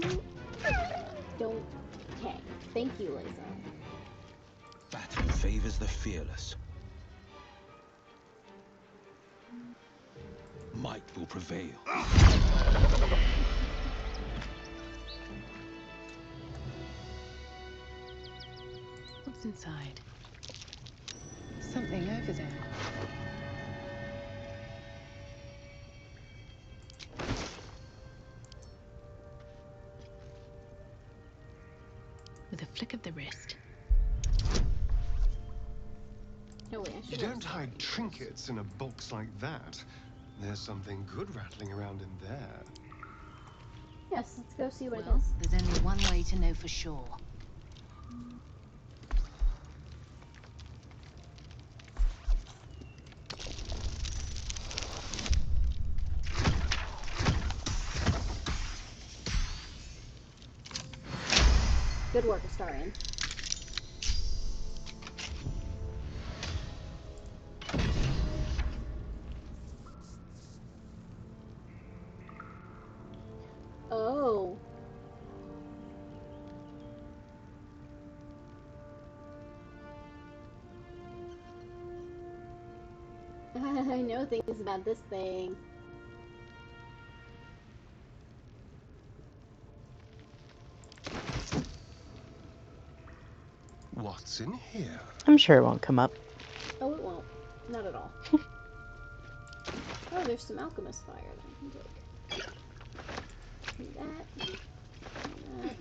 don't... Okay, thank you, Lae'zel. Battle favors the fearless. Might will prevail. What's inside? Something over there. With a flick of the wrist. Oh, wait, You don't hide trinkets in a box like that. There's something good rattling around in there. Yes, let's go see what it Well, is. there's only one way to know for sure. Good work, Astarion. Oh. I know things about this thing. What's in here? I'm sure it won't come up. Oh, it won't. Not at all. Oh, there's some alchemist fire that I can take. And that. And that.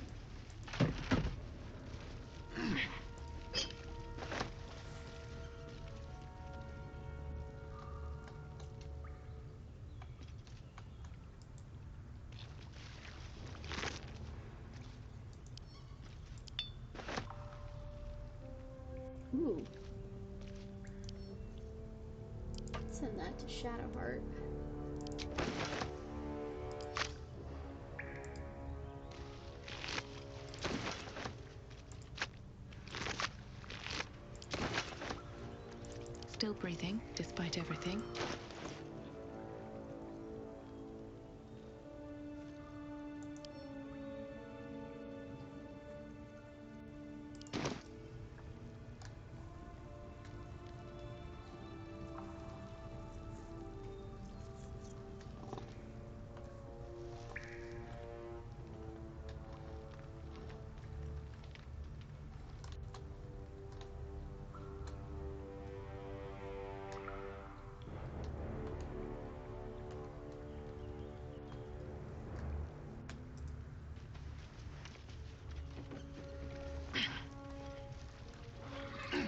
Ooh. Send that to Shadowheart. Still breathing, despite everything.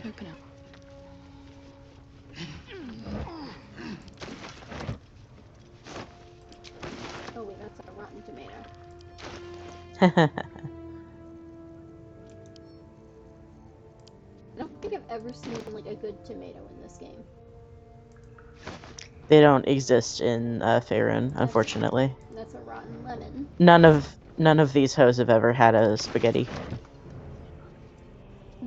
Open up. Oh wait, that's a rotten tomato. I don't think I've ever seen like a good tomato in this game. They don't exist in Faerun, unfortunately. That's a rotten lemon. None of these hoes have ever had a spaghetti.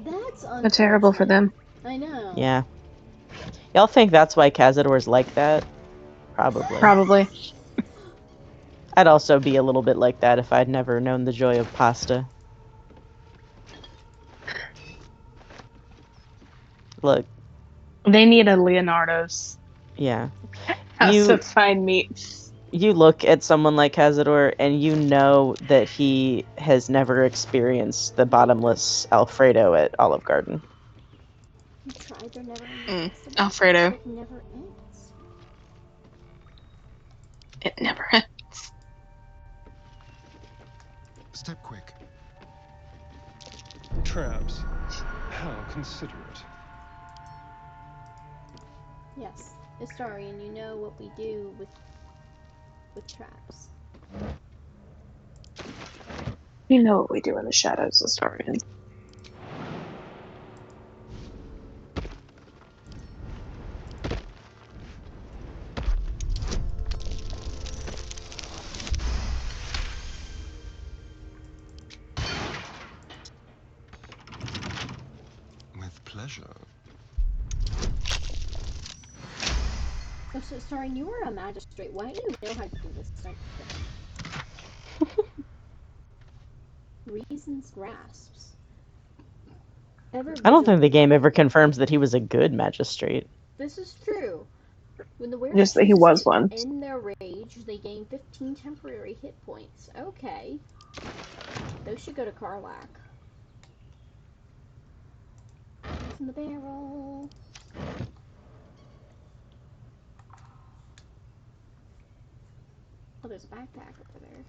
That's They're terrible for them. I know. Yeah. Y'all think that's why Cazador's like that? Probably. Probably. I'd also be a little bit like that if I'd never known the joy of pasta. Look. They need a Leonardo's. Yeah. House of fine meats. You look at someone like Cazador and you know that he has never experienced the bottomless Alfredo at Olive Garden. You tried, they're never ending. Alfredo. It never ends. It never ends. Step quick. Traps. How considerate. Yes, Astarion, you know what we do with traps. You know what we do in the shadows, Astarians. pleasure. Oh, so sorry, you were a magistrate. Why do you know how to do this type of thing? Reasons grasps. I don't think the game ever confirms that he was a good magistrate. This is true. When the werewolf Just that he was to one. end their rage, they gain 15 temporary hit points. Okay. Those should go to Karlach. What's in the barrel? Oh, there's a backpack over there.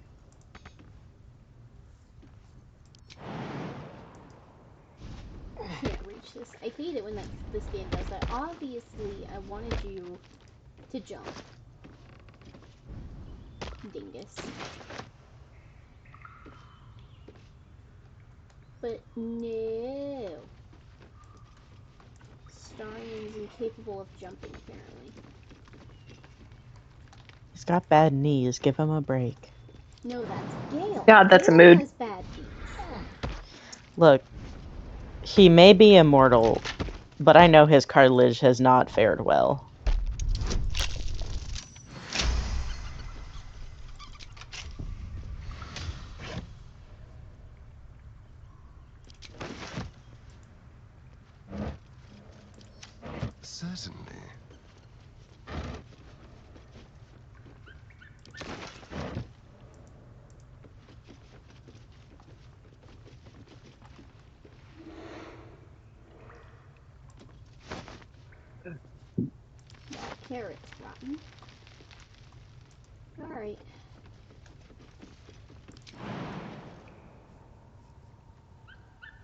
Can't reach this. I hate it when this game does that. Obviously, I wanted you to jump. Dingus. But no. Starion's incapable of jumping, apparently. He's got bad knees. Give him a break. No, that's Gale. God, that's a Gale mood. has bad knees. Look, he may be immortal, but I know his cartilage has not fared well. Certainly. That carrot's rotten. Alright.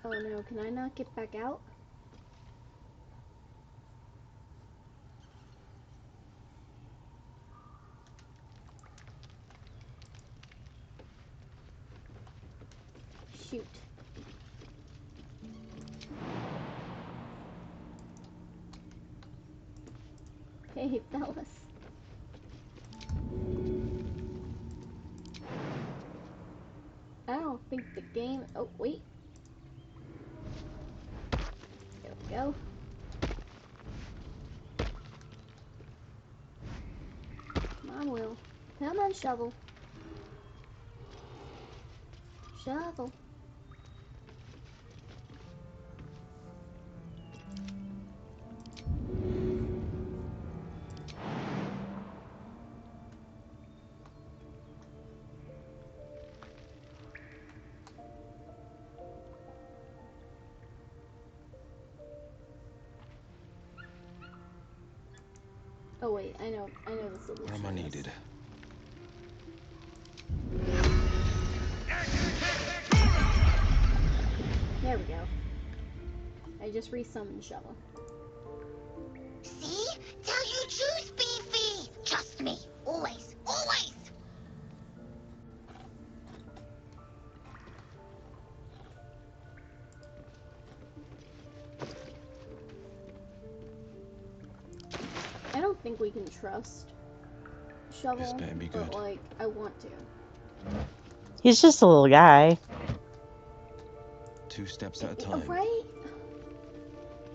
Oh no, can I not get back out? Shoot. Hey, fellas. I don't think the game... Oh, wait. There we go. Come on, Will. Come on, shovel. Shovel. Oh wait, I know the solution. Where am I needed? There we go. I just resummoned shovel. See? Tell you truth, Beefy! Trust me. Always. Always! I don't think we can trust shovel, This better be good. but like, I want to. He's just a little guy. 2 steps at a time. Right?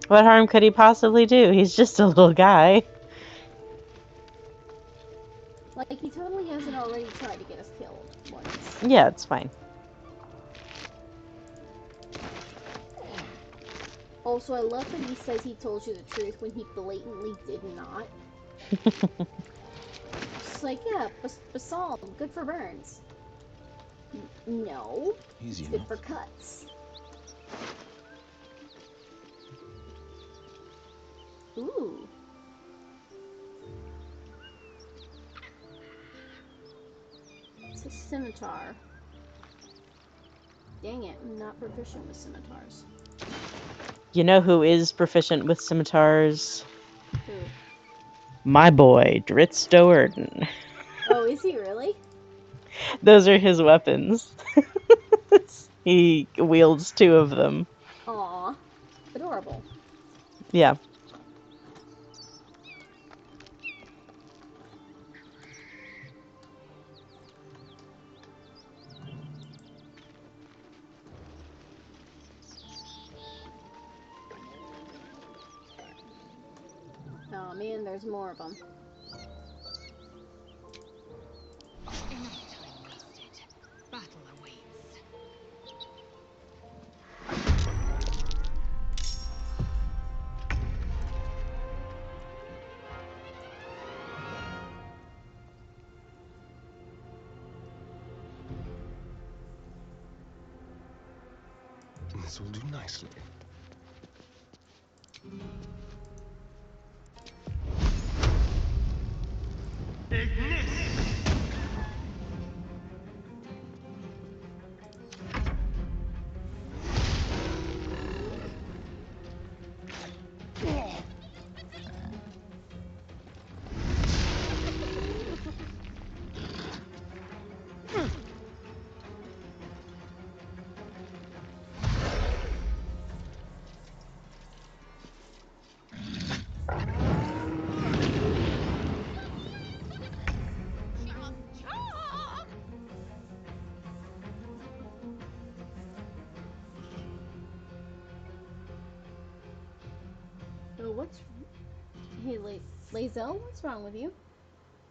What harm could he possibly do? He's just a little guy. Like, he totally hasn't already tried to get us killed once. Yeah, it's fine. Also, I love that he says he told you the truth when he blatantly did not. It's like, yeah, balsam, good for burns. No, Easy it's good enough. for cuts. Ooh. It's a scimitar. Dang it, I'm not proficient with scimitars. You know who is proficient with scimitars? Who? My boy, Dritz Doerden. Oh, is he really? Those are his weapons. He wields 2 of them. Aw. Adorable. Yeah. man, there's more of them. Enough time wasted. Battle awaits. This will do nicely. So what's... Hey, Lae'zel, what's wrong with you?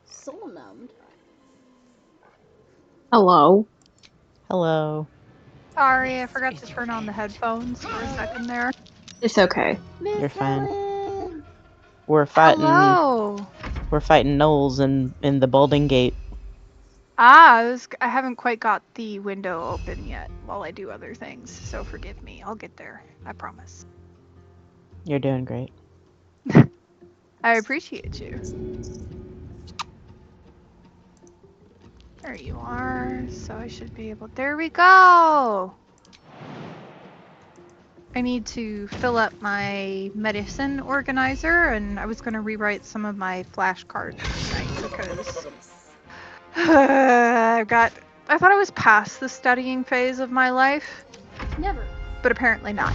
Soul numbed. Hello. Hello. Sorry, I forgot to turn on the headphones for a second there. It's okay. You're fine. Helen! We're fighting. Hello. We're fighting gnolls in the Balding Gate. I haven't quite got the window open yet while I do other things, so forgive me. I'll get there. I promise. You're doing great. I appreciate you. There you are. So I should be able... There we go! I need to fill up my medicine organizer, and I was going to rewrite some of my flashcards tonight because I thought I was past the studying phase of my life. Never. But apparently not.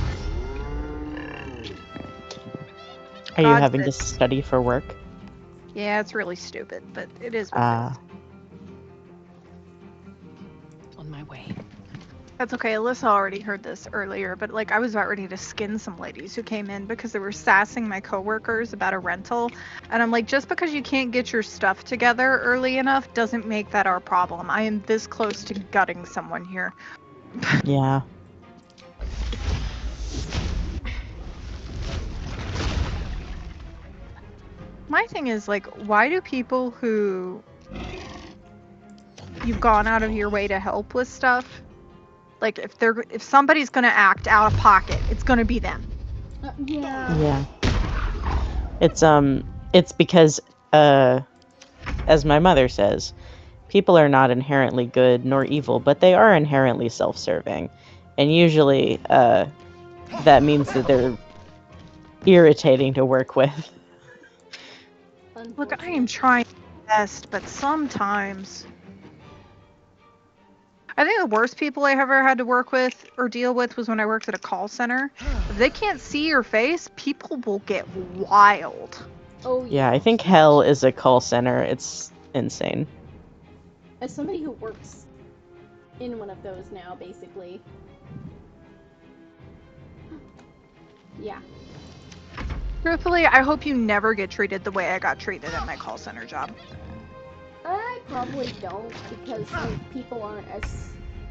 Are you having to study for work? Yeah, it's really stupid, but it is what it is. On my way. That's okay. Alyssa already heard this earlier, but like I was about ready to skin some ladies who came in because they were sassing my coworkers about a rental, and I'm like, just because you can't get your stuff together early enough doesn't make that our problem. I am this close to gutting someone here. Yeah. My thing is like, why do people who you've gone out of your way to help with stuff, like if somebody's gonna act out of pocket, it's gonna be them. Yeah. Yeah. It's because, as my mother says, people are not inherently good nor evil, but they are inherently self-serving. And usually, that means that they're irritating to work with. Look, I am trying my best, but sometimes... I think the worst people I ever had to work with or deal with was when I worked at a call center. If they can't see your face, people will get wild. Oh Yeah, I think hell is a call center. It's insane. As somebody who works in one of those now, basically. Yeah. Truthfully, I hope you never get treated the way I got treated at my call center job. I probably don't, because like, people aren't as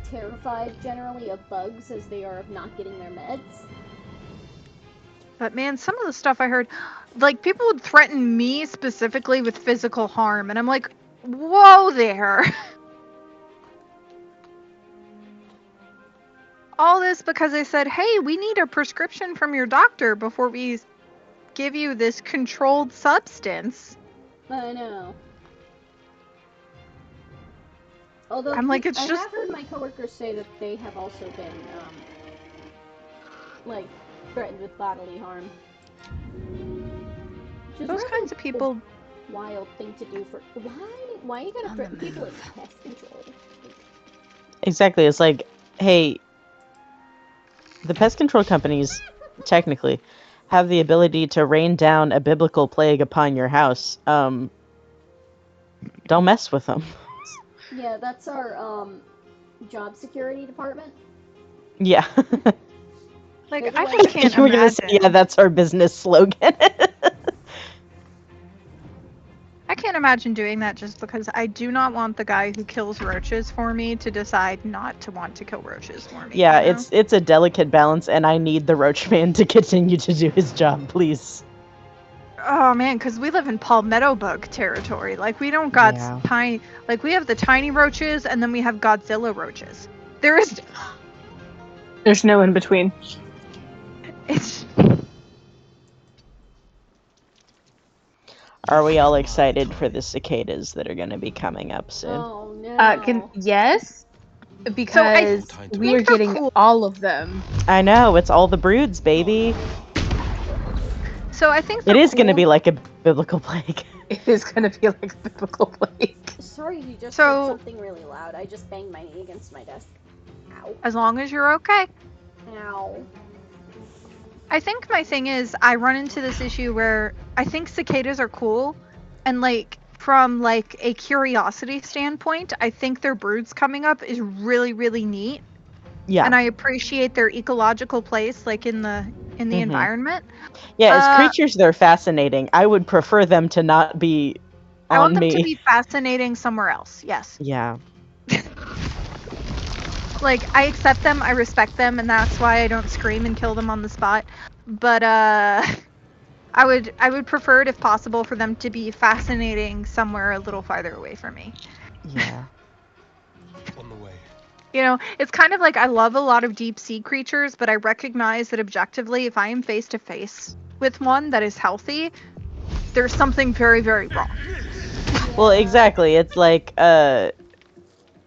terrified generally of bugs as they are of not getting their meds. But man, some of the stuff I heard, like people would threaten me specifically with physical harm, and I'm like, whoa there. All this because they said, hey, we need a prescription from your doctor before we give you this controlled substance. I know. Although I'm like, it's I just... have heard my coworkers say that they have also been, like, threatened with bodily harm. Those kinds of people... Wild thing to do for... Why are you gonna threaten people with pest control? Exactly. It's like, hey, the pest control companies, technically, have the ability to rain down a biblical plague upon your house. Don't mess with them. Yeah, that's our, job security department. Yeah. Like, I just can't You were gonna say, imagine. yeah, that's our business slogan. can't imagine doing that just because I do not want the guy who kills roaches for me to decide not to want to kill roaches for me. Yeah, you know? it's a delicate balance, and I need the roach man to continue to do his job, please. Oh man, because we live in palmetto bug territory. Like we don't got Yeah. tiny. Like we have the tiny roaches, and then we have Godzilla roaches. There's no in between. It's. Are we all excited for the cicadas that are going to be coming up soon? Oh no. Yes, because we are getting all of them. I know, it's all the broods, baby. So I think it is going to cool. be like a biblical plague. It is going to be like a biblical plague. Sorry, you just So- heard something really loud. I just banged my knee against my desk. Ow. As long as you're okay. Ow. I think my thing is I run into this issue where I think cicadas are cool, and like from like a curiosity standpoint, I think their broods coming up is really really neat. Yeah. And I appreciate their ecological place like in the environment. Yeah, as creatures they're fascinating. I would prefer them to not be on me. I want them to be fascinating somewhere else. Yes. Yeah. Like I accept them, I respect them, and that's why I don't scream and kill them on the spot. But I would prefer it if possible for them to be fascinating somewhere a little farther away from me. Yeah. On the way. You know, it's kind of like I love a lot of deep sea creatures, but I recognize that objectively, if I am face to face with one that is healthy, there's something very, very wrong. Well, exactly. It's like,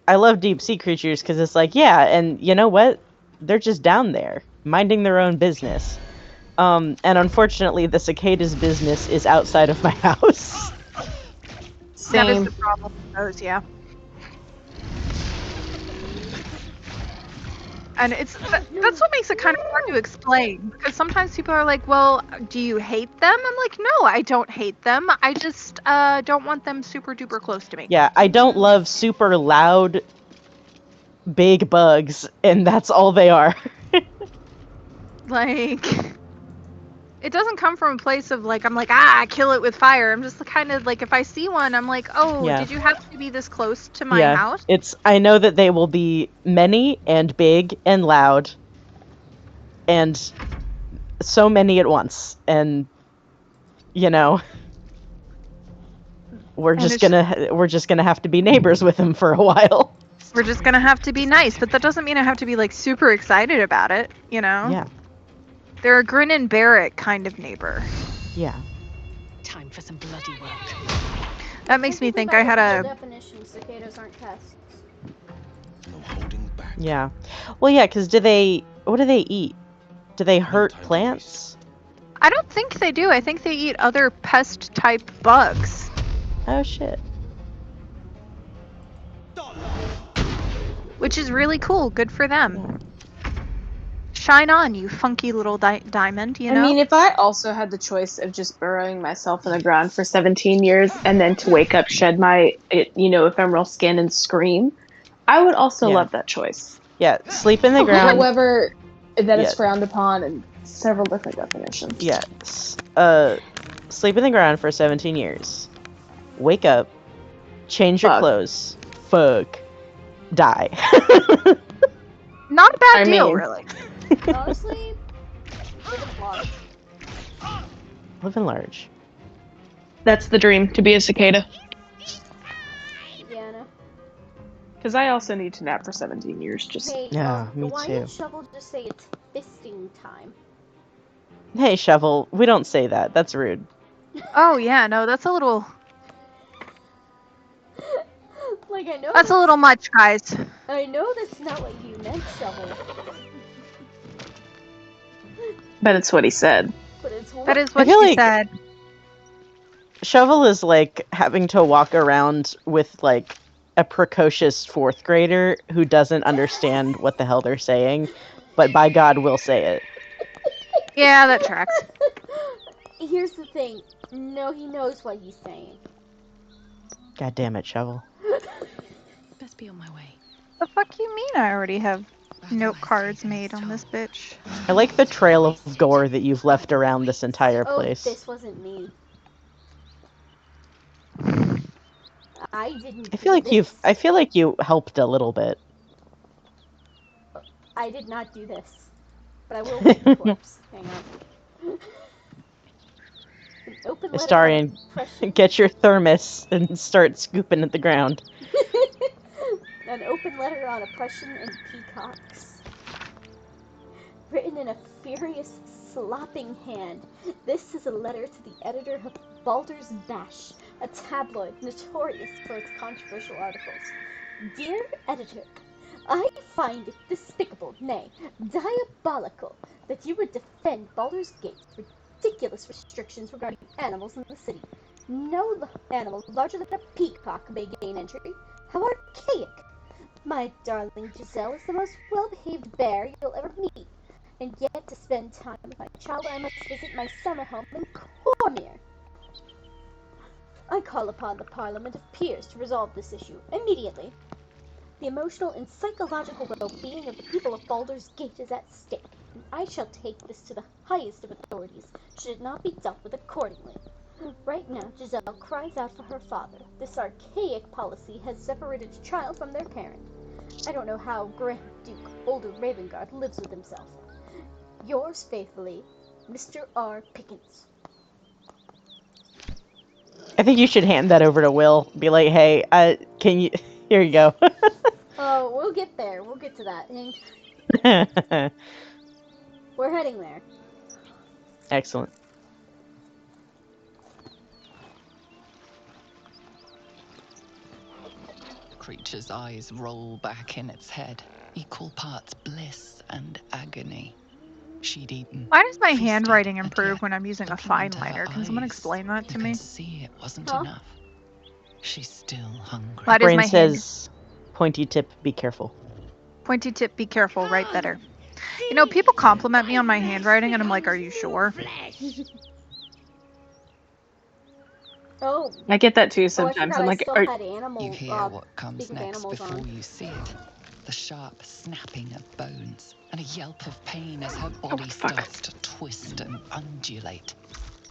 I love deep sea creatures because it's like, yeah, and you know what? They're just down there, minding their own business. And unfortunately, the cicada's business is outside of my house. That is the problem with those, yeah. And that's what makes it kind of hard to explain, because sometimes people are like, well, do you hate them? I'm like, no, I don't hate them. I just don't want them super duper close to me. Yeah, I don't love super loud, big bugs, and that's all they are. Like, it doesn't come from a place of like, I'm like, kill it with fire. I'm just kind of like, if I see one, I'm like, oh, Yeah. did you have to be this close to my house? I know that they will be many and big and loud, and so many at once, and you know, we're just gonna have to be neighbors with them for a while. We're just gonna have to be nice, but that doesn't mean I have to be like super excited about it, you know? Yeah. They're a grin and bear it kind of neighbor. Yeah. Time for some bloody work. That makes me think I had a definition. Cicadas aren't pests. No holding back. Yeah. Well, yeah, because what do they eat? Do they hurt plants? I don't think they do. I think they eat other pest type bugs. Oh shit. Which is really cool. Good for them. Shine on, you funky little diamond, you know? I mean, if I also had the choice of just burrowing myself in the ground for 17 years and then to wake up, shed my, ephemeral skin and scream, I would also love that choice. Yeah, sleep in the ground. However, that is frowned upon in several different definitions. Yeah. Sleep in the ground for 17 years. Wake up. Change your clothes. Fuck. Die. Not a bad deal, really. Honestly, live large. Live in large. That's the dream, to be a cicada. Yeah, no. Because I also need to nap for 17 years. Hey, me why too. did Shovel just say it's fisting time? Hey, Shovel, we don't say that. That's rude. Oh, yeah, no, that's a little... Like, I know That's a little much, guys. I know that's not what you meant, Shovel. But it's what he said. But it's what That is what I feel she like said. Shovel is like having to walk around with like a precocious 4th grader who doesn't understand what the hell they're saying, but by God will say it. Yeah, that tracks. Here's the thing. No, he knows what he's saying. God damn it, Shovel. Best be on my way. The fuck you mean I already have note cards made on this bitch? I like the trail of gore that you've left around this entire place. This wasn't me. I didn't. I feel like you helped a little bit. I did not do this, but I will wake the corpse. Hang on. An open letter on Astarion, oppression. get your thermos and start scooping at the ground. An open letter on oppression and peacocks. Written in a furious, slopping hand. This is a letter to the editor of Baldur's Bash, a tabloid notorious for its controversial articles. Dear editor, I find it despicable, nay, diabolical, that you would defend Baldur's Gate's ridiculous restrictions regarding animals in the city. No animal larger than a peacock may gain entry. How archaic! My darling Giselle is the most well-behaved bear you'll ever meet. And yet to spend time with my child, I must visit my summer home in Cormier. I call upon the Parliament of Peers to resolve this issue immediately. The emotional and psychological well-being of the people of Baldur's Gate is at stake, and I shall take this to the highest of authorities, should it not be dealt with accordingly. Right now, Giselle cries out for her father. This archaic policy has separated a child from their parent. I don't know how Grand Duke Baldur Ravengard lives with himself. Yours faithfully, Mr. R. Pickens. I think you should hand that over to Will. Be like, hey, can you... Here you go. Oh, we'll get there. We'll get to that. We're heading there. Excellent. The creature's eyes roll back in its head, equal parts bliss and agony. She'd eaten. Why does my handwriting improve when I'm using a fine liner? Can someone explain that to me? See, it wasn't enough. She's still hungry. Why does Brain my says, pointy tip, be careful. Pointy tip, be careful, write better. You know, people compliment me on my handwriting, and I'm like, are you sure? Oh. I get that too sometimes. I'm like, you hear what comes next before you see it. The sharp snapping of bones and a yelp of pain as her body starts to twist and undulate.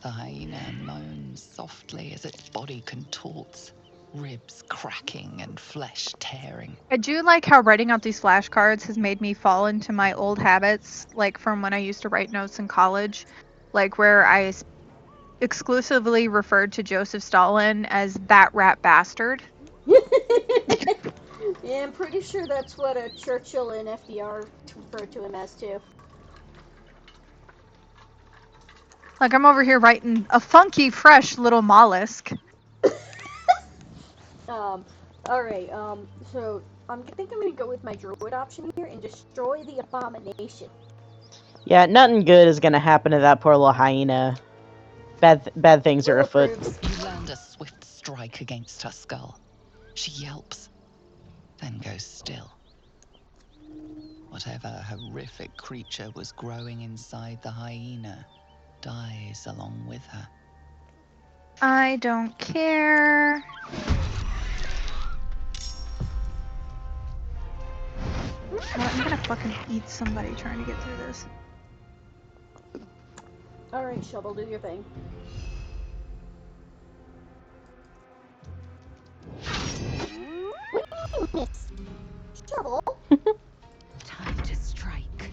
The hyena moans softly as its body contorts, ribs cracking and flesh tearing. I do like how writing out these flashcards has made me fall into my old habits, like from when I used to write notes in college, like where I exclusively referred to Joseph Stalin as that rat bastard. Yeah, I'm pretty sure that's what Churchill and FDR referred to him as too. Like, I'm over here writing a funky, fresh little mollusk. Alright, so I think I'm gonna go with my druid option here and destroy the abomination. Yeah, nothing good is gonna happen to that poor little hyena. Bad things are afoot. You land a swift strike against her skull. She yelps, then goes still. Whatever horrific creature was growing inside the hyena dies along with her. I don't care. I'm gonna fucking eat somebody trying to get through this. Alright, Shovel, do your thing. What do you miss? Shovel? Time to strike.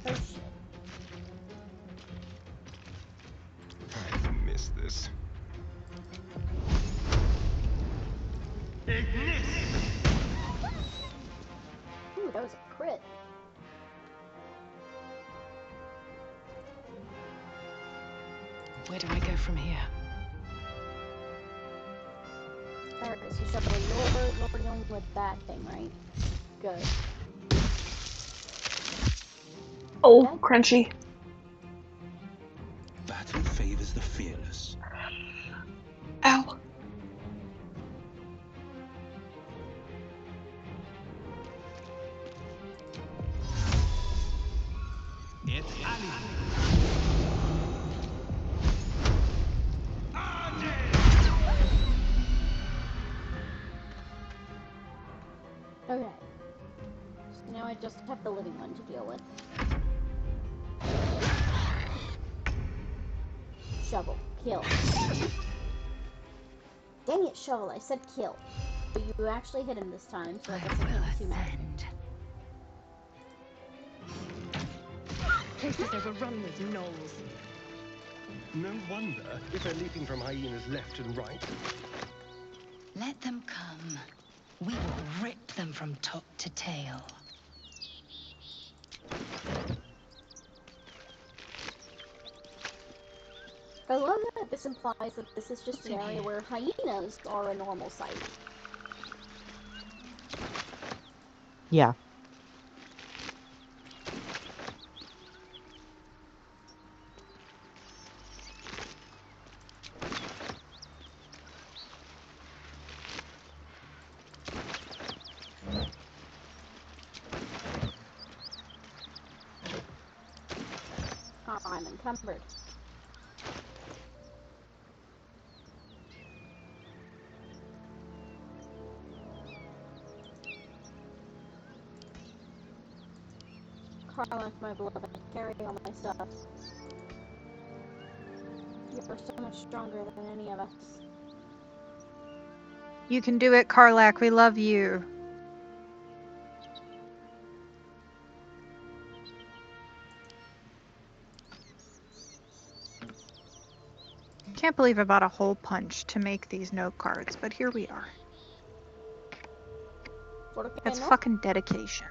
Oh shit. I missed this. Ooh, that was a crit. Where do I go from here? Alright, so Shovel, you're dealing with that thing, right? Good. oh, crunchy. Battle favors the fearless. Ow. Okay. I just have the living one to deal with. Shovel. Kill. Dang it, Shovel, I said kill. But you actually hit him this time, so I guess I can't be too mad. Places overrun with gnolls. No wonder if they're leaping from hyenas left and right. Let them come. We will rip them from top to tail. I love that this implies that this is just an area where hyenas are a normal sight. Yeah. Oh, I'm encumbered. Carla, my beloved, carry all my stuff. You're so much stronger than any of us. You can do it, Karlak. We love you. Can't believe I bought a hole punch to make these note cards, but here we are. That's fucking dedication.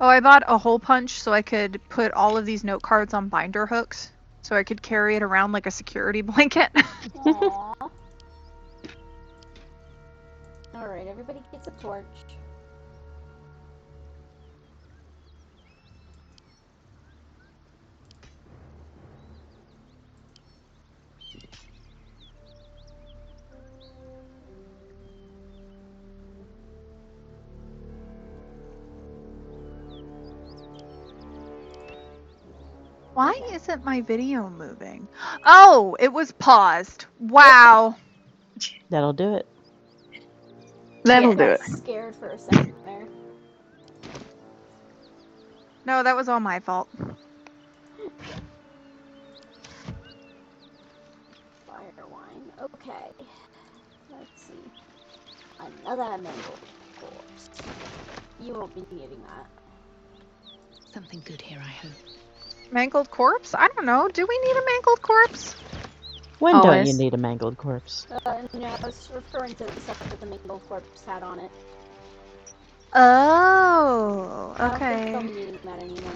Oh, I bought a hole punch so I could put all of these note cards on binder hooks, so I could carry it around like a security blanket. Aww. Alright, everybody gets a torch. Why isn't my video moving? Oh, it was paused. Wow. That'll do it. That'll do I it. got scared for a second there. No, that was all my fault. Fire wine. Okay. Let's see. Another mangled corpse. You won't be needing that. Something good here, I hope. Mangled corpse? I don't know. Do we need a mangled corpse? When don't you need a mangled corpse? No, I was referring to the stuff that the mangled corpse had on it. Oh, I don't okay. think they'll be needing that anymore.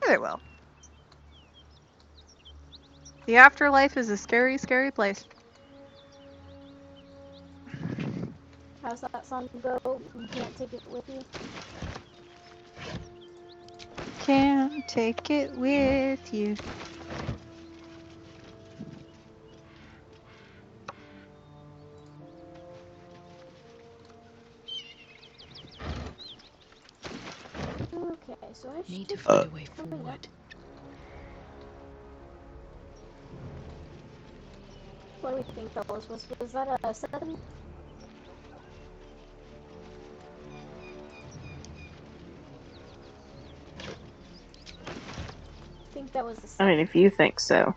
Yeah, they will. The afterlife is a scary, scary place. How's that song go? You can't take it with you? Can't take it with you. Okay, so I need to find a way forward. What do we think, fellas? Was that a 7? I think that was a 7. I mean, if you think so.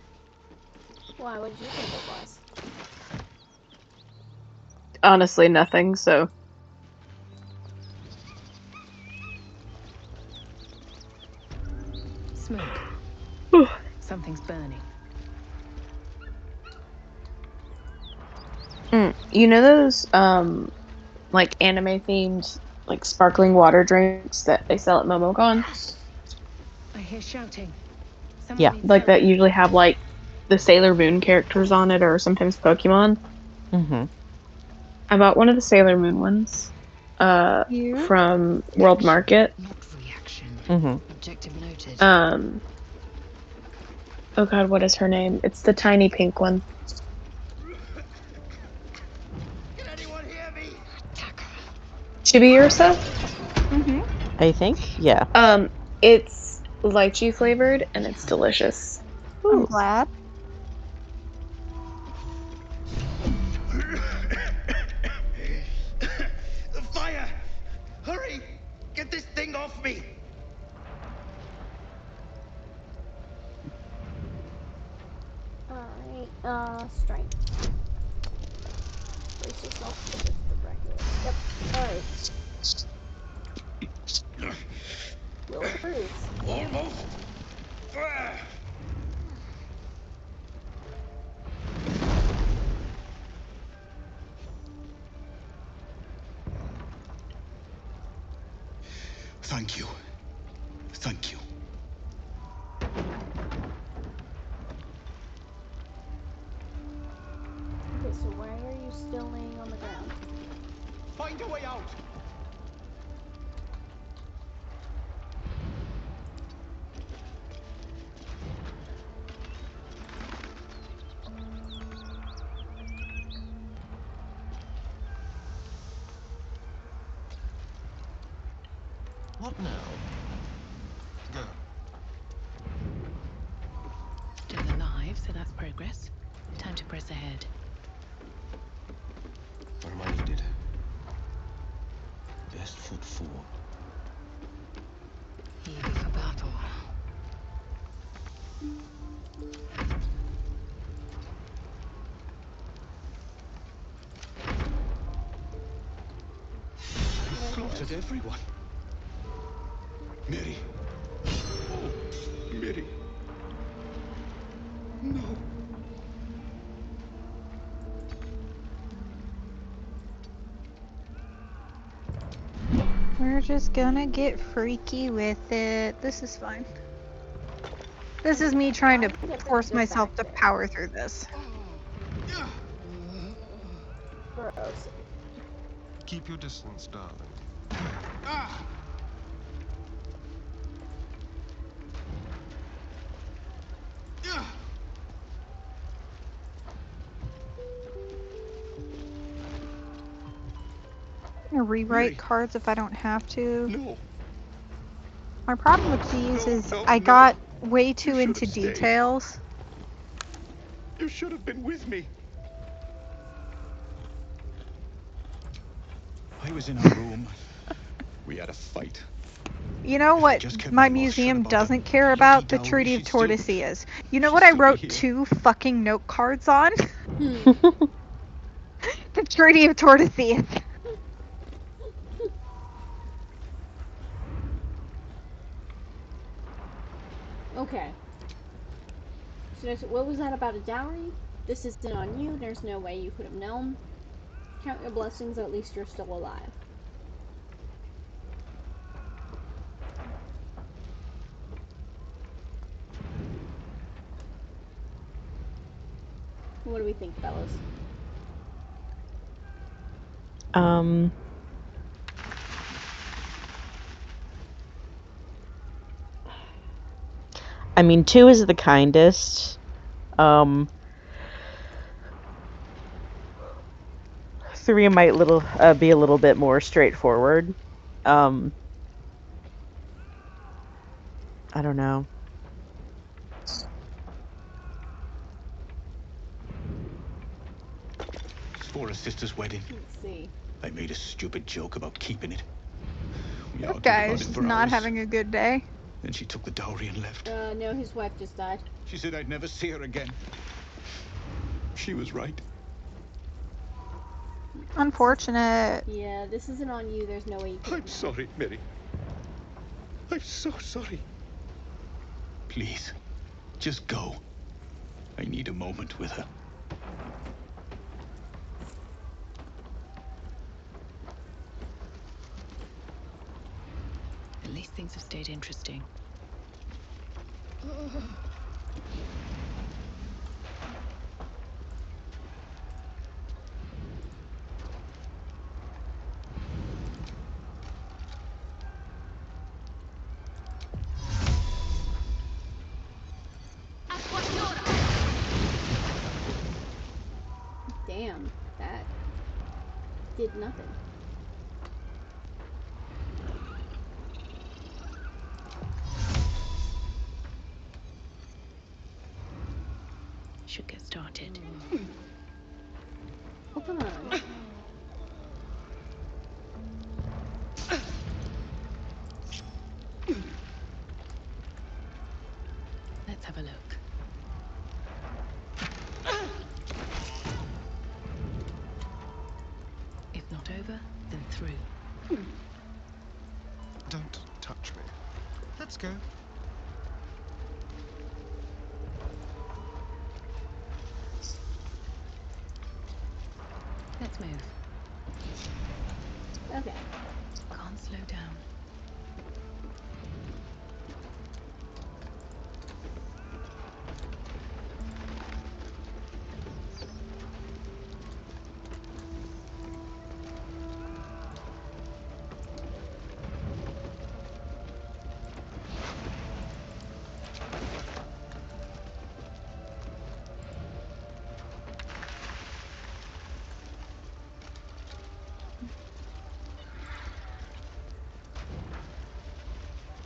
Why? What did you think it was? Honestly, nothing, so. Smoke. Something's burning. You know those, like, anime-themed, like, sparkling water drinks that they sell at MomoCon? I hear shouting. Yeah. Like, that usually have, like, the Sailor Moon characters on it, or sometimes Pokemon. Mm-hmm. I bought one of the Sailor Moon ones, from World Market. Mm-hmm. Objective noted. Oh god, what is her name? It's the tiny pink one. Can anyone hear me? Chibi Ursa? Mm-hmm. I think, yeah. It's lychee flavored, and it's delicious. I'm glad. Fire! Hurry! Strength. Brace yourself if it's miraculous. Yep. Alright. Will approves. Almost there. Thank you. Thank you. Okay, so why are you still laying on the ground? Find a way out. What now? Go. Still alive, so that's progress. Time to press ahead. Where am I needed? Best foot forward. Eager for battle. Slaughtered everyone. Mary. Oh, Mary. No. We're just gonna get freaky with it. This is fine. This is me trying to force myself to power through this. Gross. Keep your distance, darling. I'm gonna rewrite cards if I don't have to. No. My problem with these is I got way too into details. You should have been with me. I was in a room. We had a fight. You know what my museum doesn't care about? The Treaty of Tordesillas. You know what I wrote 2 fucking note cards on? The Treaty of Tordesillas. Okay. So what was that about a dowry? This isn't on you. There's no way you could have known. Count your blessings, at least you're still alive. What do we think, fellas? I mean, 2 is the kindest. 3 might be a little bit more straightforward. I don't know. It's for a sister's wedding. Let's see. I made a stupid joke about keeping it. We That argued guy about is it just for not hours. having a good day. Then she took the dowry and left. No, his wife just died. She said I'd never see her again. She was right. Unfortunate. Yeah, this isn't on you. There's no way you could have known. Sorry, Mary. I'm so sorry. Please, just go. I need a moment with her. At least things have stayed interesting. Damn, that did nothing. Should get started. Oh, come on. Let's have a look. Don't touch me. Let's go. Let's move. Okay. Can't slow down.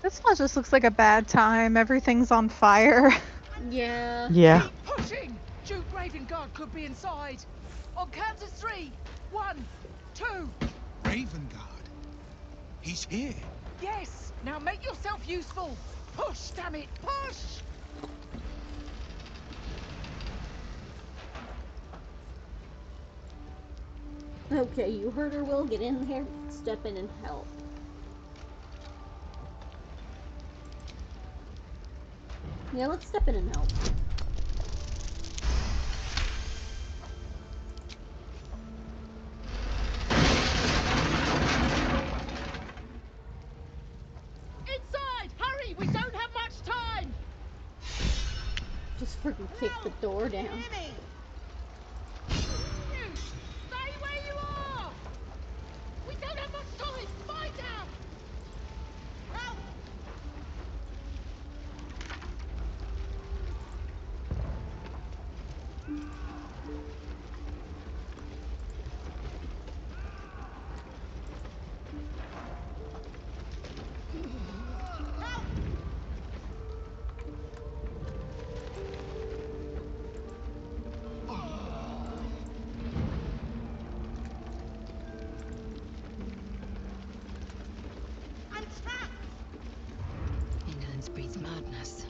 This one just looks like a bad time. Everything's on fire. Yeah. Yeah. Keep pushing! Duke Ravengard could be inside. On count of 3. 1, 2. Ravengard? He's here. Yes! Now make yourself useful! Push, damn it! Push! Okay, you heard her, Will. Get in here, step in and help. Yeah, let's step in and help. Inside! Hurry! We don't have much time! Just freaking kick the door down. You! Stay where you are! We don't have much time! Fight out! Help! Indolence breeds madness.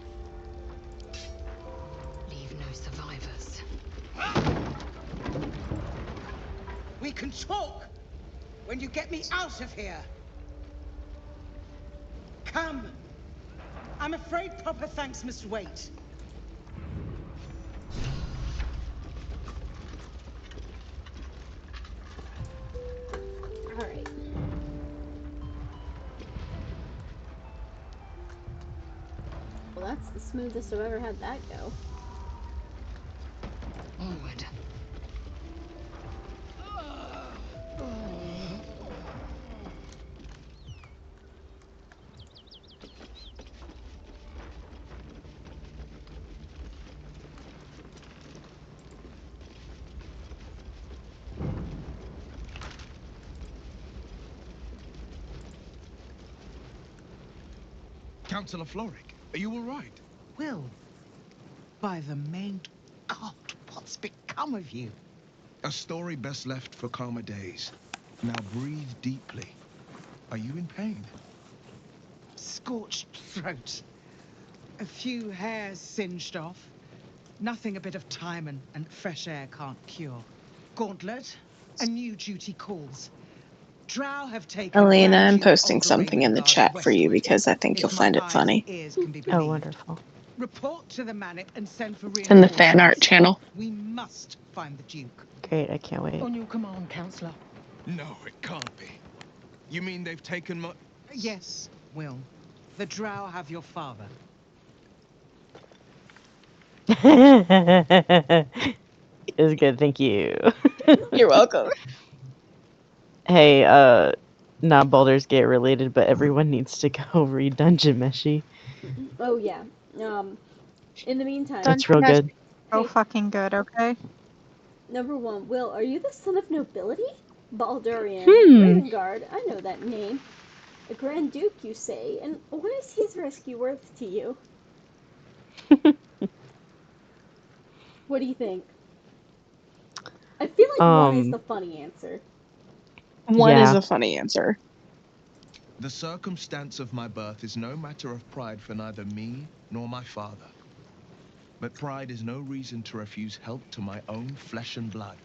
Leave no survivors. We can talk when you get me out of here. Come. I'm afraid proper thanks must wait. Alright. Well, that's the smoothest I've ever had that go. Onward. Councillor Floric, are you all right? Will, by the main God, what's become of you? A story best left for calmer days. Now breathe deeply. Are you in pain? Scorched throat. A few hairs singed off. Nothing a bit of time and fresh air can't cure. Gauntlet, a new duty calls. Drow have taken Elena, Grand I'm Duke posting Alder something in the Ravengard chat for you westward, because I think you'll if my find it eyes funny. and ears can be Oh, believed. wonderful. Report to the Manor and send for It's in the fan art reinforcements. channel. We must find the Duke. Great, I can't wait. On your command, Councillor. No, it can't be. You mean they've taken my... Yes, Will. The Drow have your father. It was good, thank you. You're welcome. Hey, not Baldur's Gate related, but everyone needs to go read Dungeon Meshi. Oh yeah. In the meantime, It's real good. So Hey. fucking good, okay? Number 1, Will, are you the son of nobility? Baldurian. Ravengard, I know that name. A Grand Duke, you say, and what is his rescue worth to you? What do you think? I feel like one is the funny answer. One is a funny answer. The circumstance of my birth is no matter of pride for neither me nor my father. But pride is no reason to refuse help to my own flesh and blood.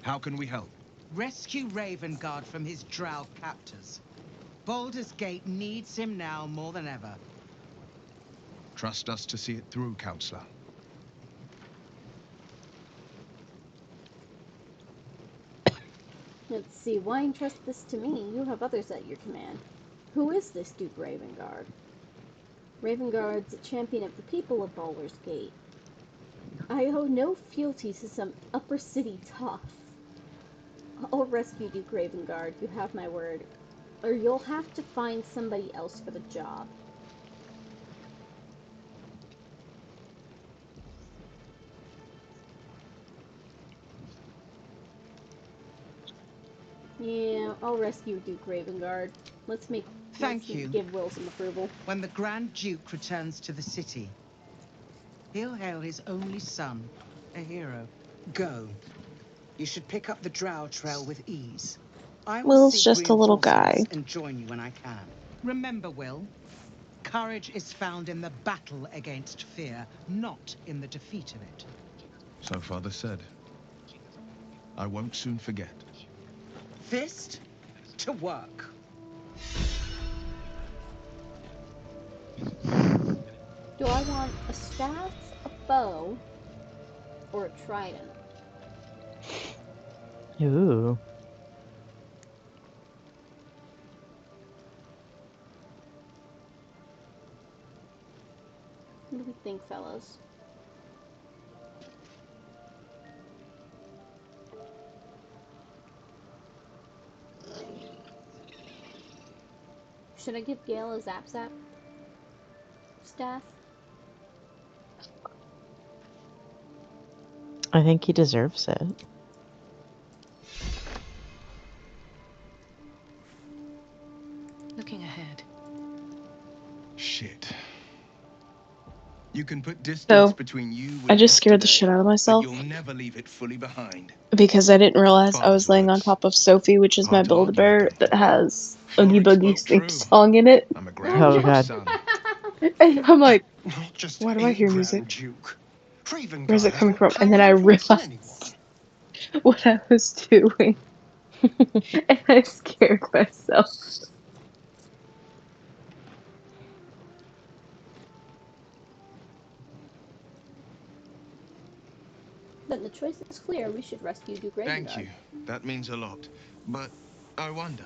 How can we help? Rescue Ravengard from his Drow captors. Baldur's Gate needs him now more than ever. Trust us to see it through, Counselor. Let's see, why entrust this to me? You have others at your command. Who is this Duke Ravengard? Ravengard's a champion of the people of Baldur's Gate. I owe no fealty to some upper city toff. I'll rescue Duke Ravengard, you have my word. Or you'll have to find somebody else for the job. Yeah, I'll rescue Duke Ravengard. Let's Thank you. give Will some approval. When the Grand Duke returns to the city, he'll hail his only son, a hero. Go. You should pick up the Drow trail with ease. I will Will's seek just a little guy. reinforcements and join you when I can. Remember, Will, courage is found in the battle against fear, not in the defeat of it. So Father said. I won't soon forget. Fist to work. Do I want a staff, a bow, or a trident? Ooh. What do we think, fellas? Should I give Gale a Zap Zap staff? I think he deserves it. Looking ahead. Shit. You can put distance So, between you I and just scared the yesterday, shit out of but myself you'll never leave it fully behind. because I didn't realize I Father's was laying on words. top of Sophie, which is my Hard to argue with Build-A-Bear them. that has Florrick Oogie Boogie's spoke theme true. song in it. I'm a Oh Grand Duke's god. son. And I'm like, Not just why do I any hear Grand music? Duke. Where's Ravengard it has coming more from? And power then I than Will than realized anyone. what I was doing. And I scared myself. Then the choice is clear. We should rescue Duke Ravengard. Thank you. That means a lot. But I wonder,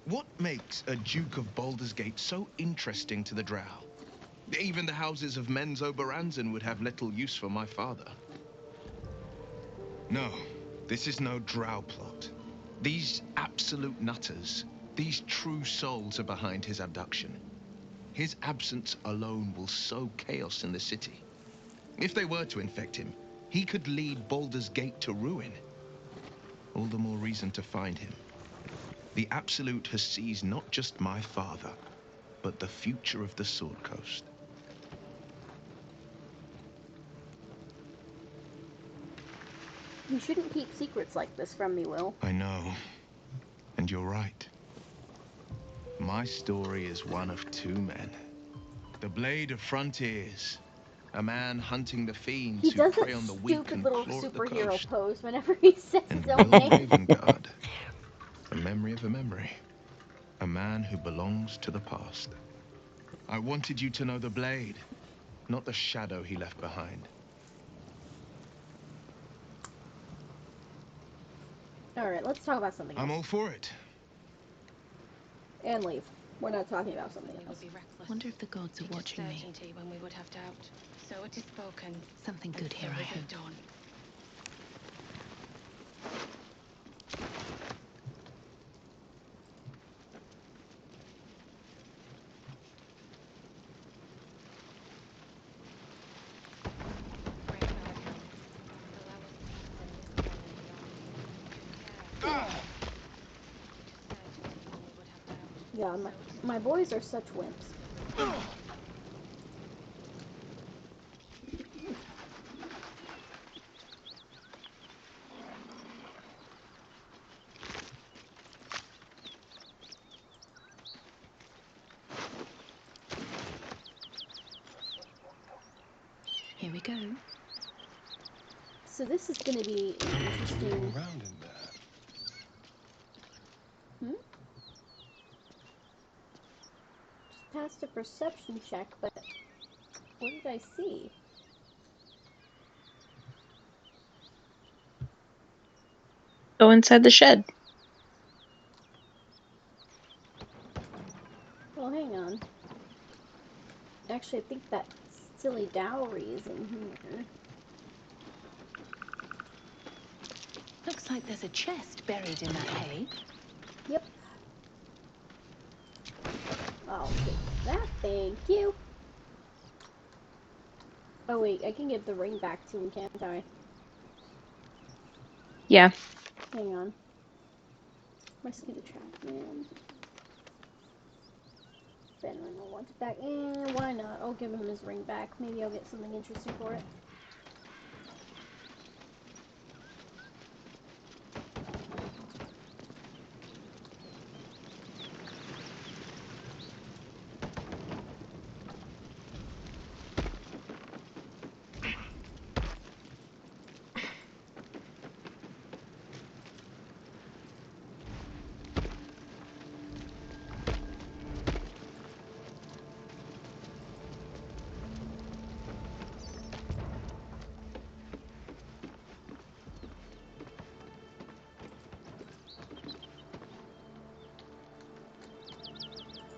what makes a Duke of Baldur's Gate so interesting to the Drow? Even the houses of Men's Oberanzen would have little use for my father. No, this is no Drow plot. These absolute nutters, these true souls are behind his abduction. His absence alone will sow chaos in the city. If they were to infect him, he could lead Baldur's Gate to ruin. All the more reason to find him. The Absolute has seized not just my father, but the future of the Sword Coast. You shouldn't keep secrets like this from me, Will. I know. And you're right. My story is one of two men. The Blade of Frontiers. A man hunting the fiends He who does prey that on the weak stupid and little claw at the superhero coast. pose whenever he says And his Will own name. Ravengard. A memory of a memory. A man who belongs to the past. I wanted you to know the Blade, not the shadow he left behind. Alright, let's talk about something else. I'm all for it. And leave. We're not talking about something else. Wonder if the gods are watching me. When we would have doubt. So it is spoken. Something good here, I hope. Done. Yeah, my boys are such wimps. Here we go. So this is going to be an interesting... Around in there. Hmm? cast a perception check, but what did I see? Go inside the shed. Well, hang on. Actually, I think that silly dowry is in here. Looks like there's a chest buried in that hay. Yep. I'll take that, thank you. Oh wait, I can give the ring back to him, can't I? Yeah. Hang on. Rescue the trapped man. Ben will want it back. Why not? I'll give him his ring back. Maybe I'll get something interesting for it.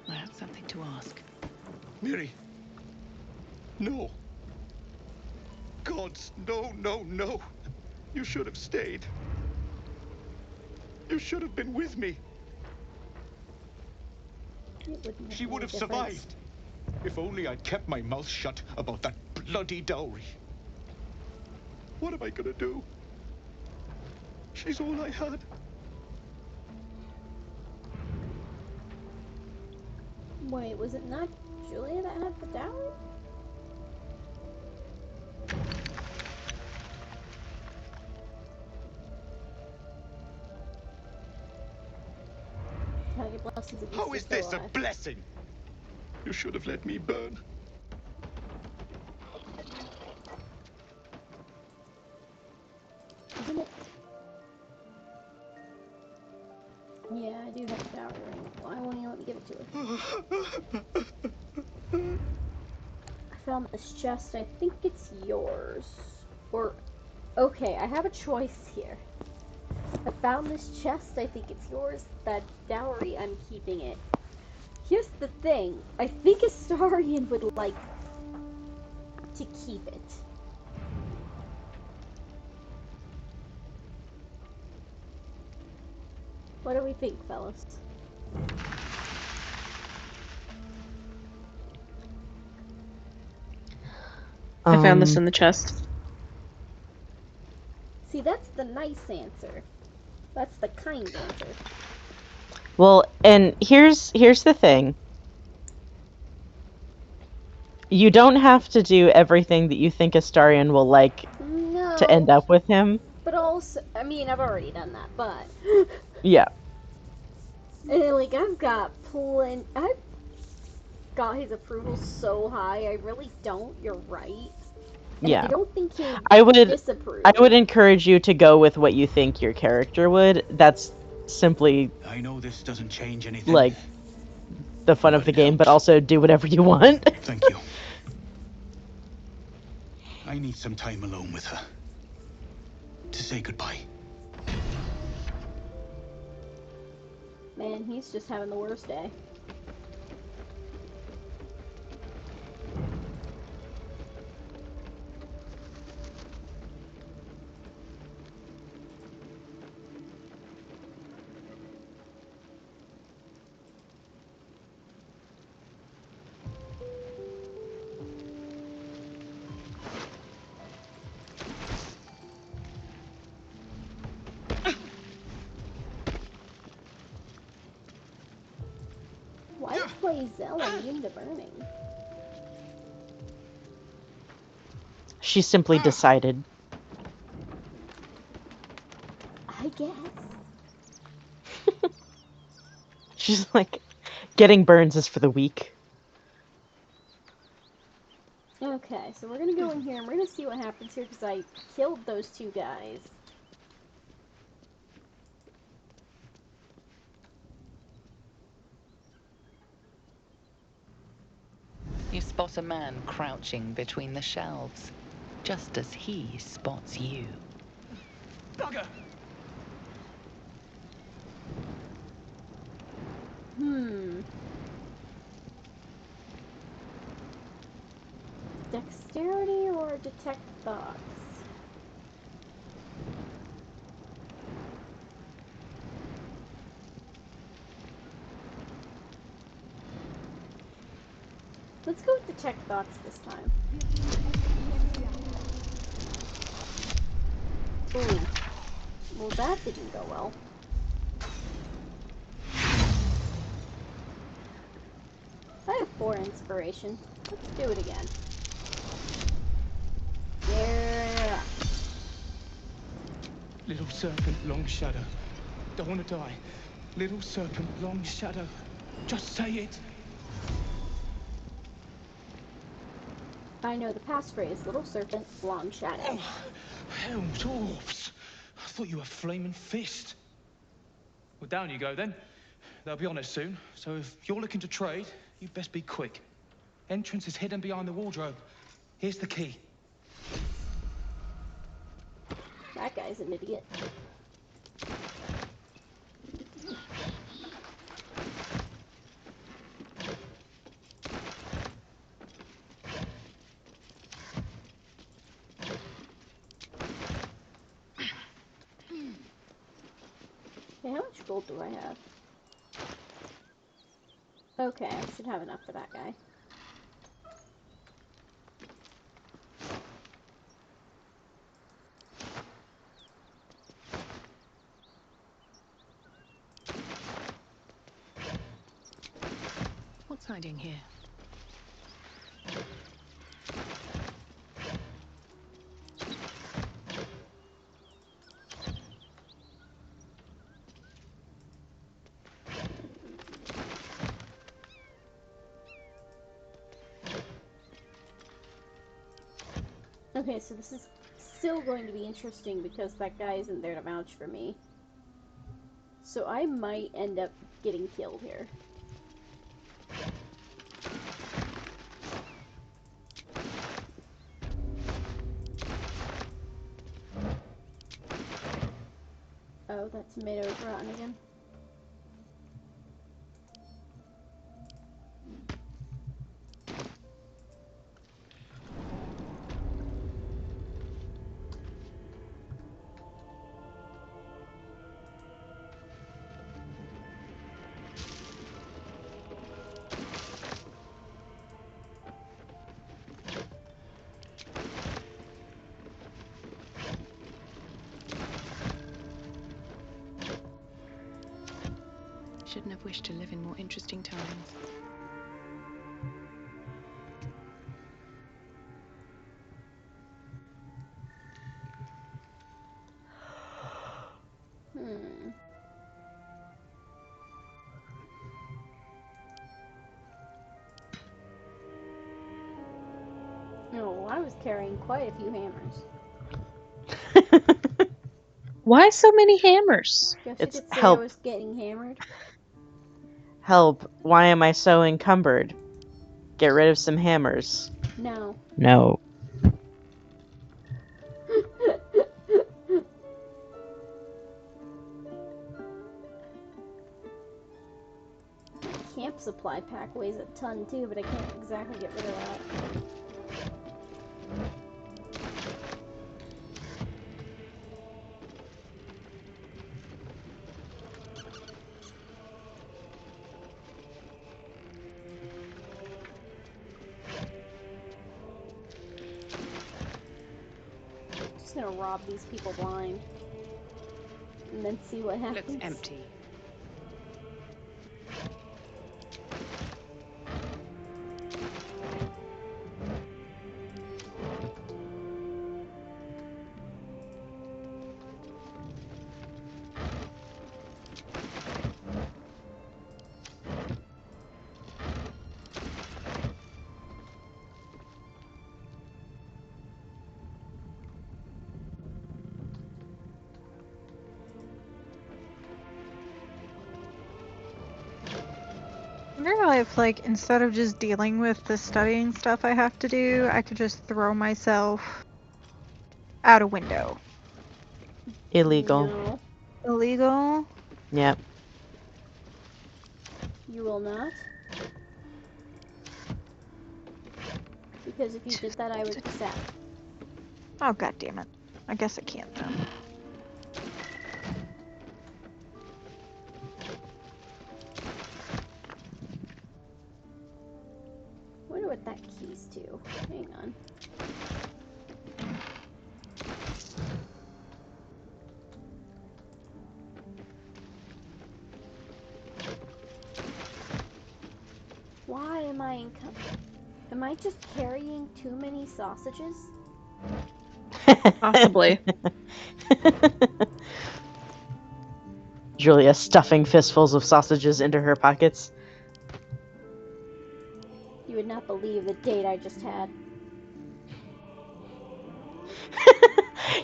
I have something to ask. Miri. No. Gods, no, no, no. You should have stayed. You should have been with me. She would have survived. If only I'd kept my mouth shut about that bloody dowry. What am I gonna do? She's all I had. Wait, was it not Julia that had the dowry? Count your blessings at least How you're is still this a alive. blessing? You should have let me burn. Isn't it? Yeah, I do have a dowry ring. Why won't you let me give it to her? I found this chest. I think it's yours. Or, okay, I have a choice here. I found this chest. I think it's yours. That dowry, I'm keeping it. Here's the thing. I think Astarion would like to keep it. What do we think, fellas? I found this in the chest. See, that's the nice answer. That's the kind answer. Well, and here's the thing. You don't have to do everything that you think Astarion will like to end up with him. But also, I mean, I've already done that, but... Yeah. And, like, I've got his approval so high, I really don't, you're right. And Yeah. I don't think he'll I disapprove. would encourage you to go with what you think your character would. That's simply I know this doesn't change anything. like the fun of the game, but also do whatever you want. Thank you. I need some time alone with her. To say goodbye. Man, he's just having the worst day. Why play Zell immune to burning? She simply decided. I guess. She's like, getting burns is for the weak. Okay, so we're gonna go in here and we're gonna see what happens here because I killed those two guys. spot a man crouching between the shelves, just as he spots you. Bugger! Dexterity or detect thoughts? Let's go with detect thoughts this time. Ooh. Well, that didn't go well. I have 4 inspiration. Let's do it again. Yeah. Little serpent, long shadow. Don't want to die. Little serpent, long shadow. Just say it. I know the passphrase, little serpent, long shadow. Oh, hell, dwarfs. I thought you were flaming fist. Well, down you go then. They'll be on us soon, so if you're looking to trade, you best be quick. Entrance is hidden behind the wardrobe. Here's the key. That guy's an idiot. Okay, how much gold do I have? Okay, I should have enough for that guy. What's hiding here? Okay, so this is still going to be interesting because that guy isn't there to vouch for me. So I might end up getting killed here. Oh, that tomato's rotten again. Shouldn't have wished to live in more interesting times. No, I was carrying quite a few hammers. Why so many hammers? Guess you It's could say I help. was getting hammered. Help. Why am I so encumbered? Get rid of some hammers. No. No. Camp supply pack weighs a ton too, but I can't exactly get rid of that. Just gonna rob these people blind. And then see what happens. Looks empty. I wonder if, like, instead of just dealing with the studying stuff I have to do, I could just throw myself out a window. Illegal. No, Illegal? Yep. you will not. Because if you did that, I would be sad. Oh, god damn it. I guess I can't then. Wonder what that key's to. Hang on. Why am I Am I just carrying too many sausages? Possibly. Julia stuffing fistfuls of sausages into her pockets. You would not believe the date I just had.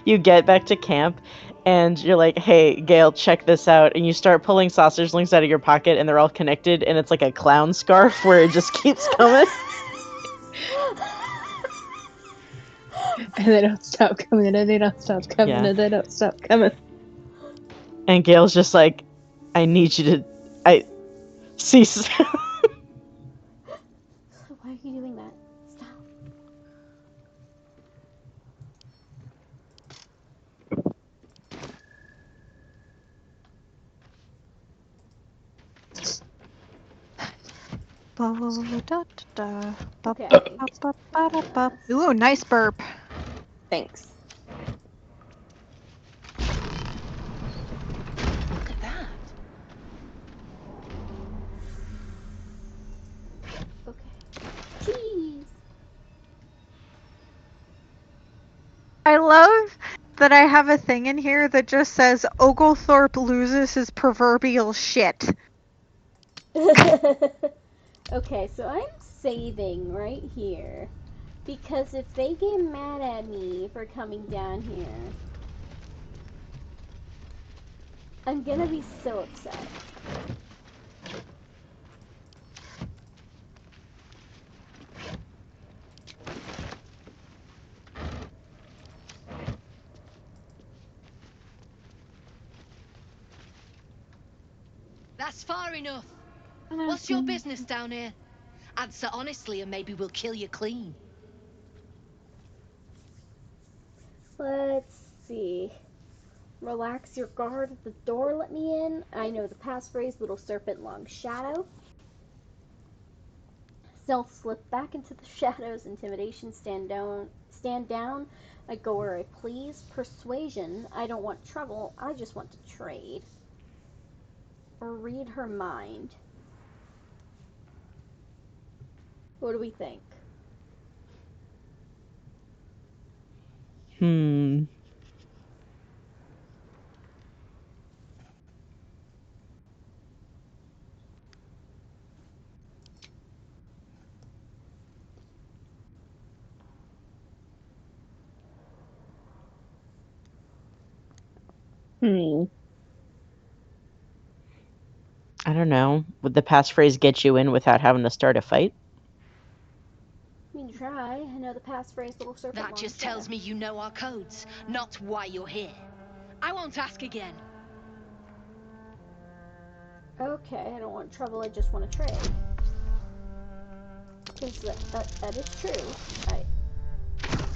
You get back to camp and you're like, hey, Gail, check this out. And you start pulling sausage links out of your pocket and they're all connected and it's like a clown scarf where it just keeps coming. And they don't stop coming, and they don't stop coming, Yeah. and they don't stop coming. And Gail's just like, I need you to cease. Why are you doing that? Stop. Okay. Ooh, nice burp. Thanks. Look at that. Okay. Cheese! I love that I have a thing in here that just says Oglethorpe loses his proverbial shit. Okay, so I'm saving right here. Because if they get mad at me for coming down here, I'm gonna be so upset. That's far enough. What's your business down here? Answer honestly and maybe we'll kill you clean. Let's see. Relax your guard at the door, let me in. I know the passphrase, little serpent, long shadow. Stealth, slip back into the shadows. Intimidation, stand down. I go where I please. Persuasion, I don't want trouble, I just want to trade. Or read her mind. What do we think? I don't know. Would the passphrase get you in without having to start a fight? You can try. I know the passphrase, little serpent, That long just shadow. tells me you know our codes, not why you're here. I won't ask again. Okay, I don't want trouble, I just want to trade. Because that is true.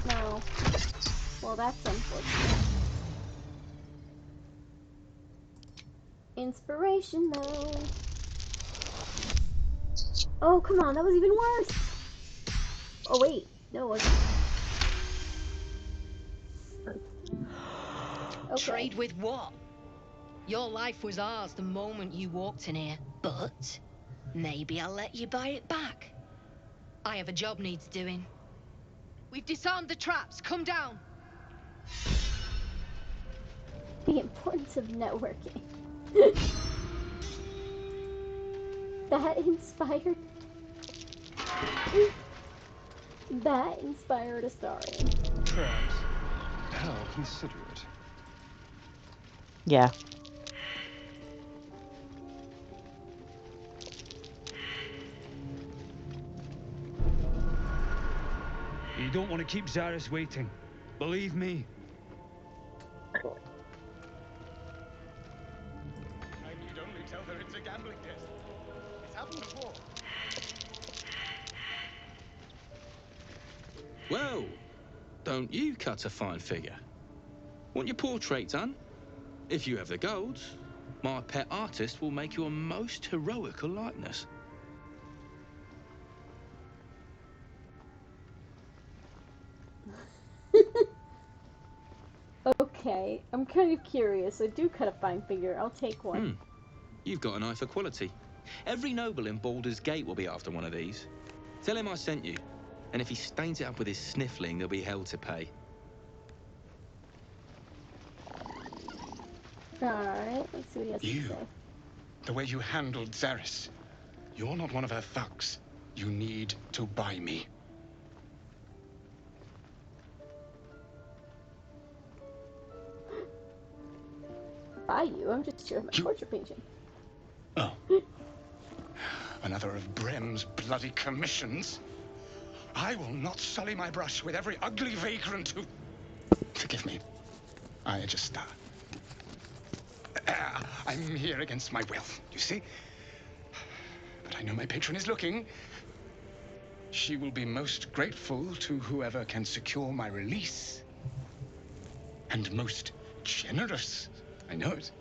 No. Well, that's unfortunate. Inspiration, though. Oh, come on, that was even worse! Oh, wait. No, it wasn't. Okay. Trade with what? Your life was ours the moment you walked in here, but maybe I'll let you buy it back. I have a job needs doing. We've disarmed the traps. Come down. The importance of networking. That inspired... That inspired Astarion. Traps. How considerate. Yeah. don't want to keep Zaris waiting. Believe me. I need only tell her it's a gambling debt. It's happened before. Well, don't you cut a fine figure? Want your portrait done? If you have the gold, my pet artist will make you a most heroical likeness. Okay, I'm kind of curious. I do cut a fine figure. I'll take one. You've got an eye for quality. Every noble in Baldur's Gate will be after one of these. Tell him I sent you. And if he stains it up with his sniffling, there'll be hell to pay. Alright, let's see what he has to say. The way you handled Zaris. You're not one of her thugs. You need to buy me. Buy you? I'm just here with my portrait painting. Oh. Another of Brem's bloody commissions. I will not sully my brush with every ugly vagrant who... Forgive me. I just... I'm here against my will, you see? But I know my patron is looking. She will be most grateful to whoever can secure my release. And most generous. I know it.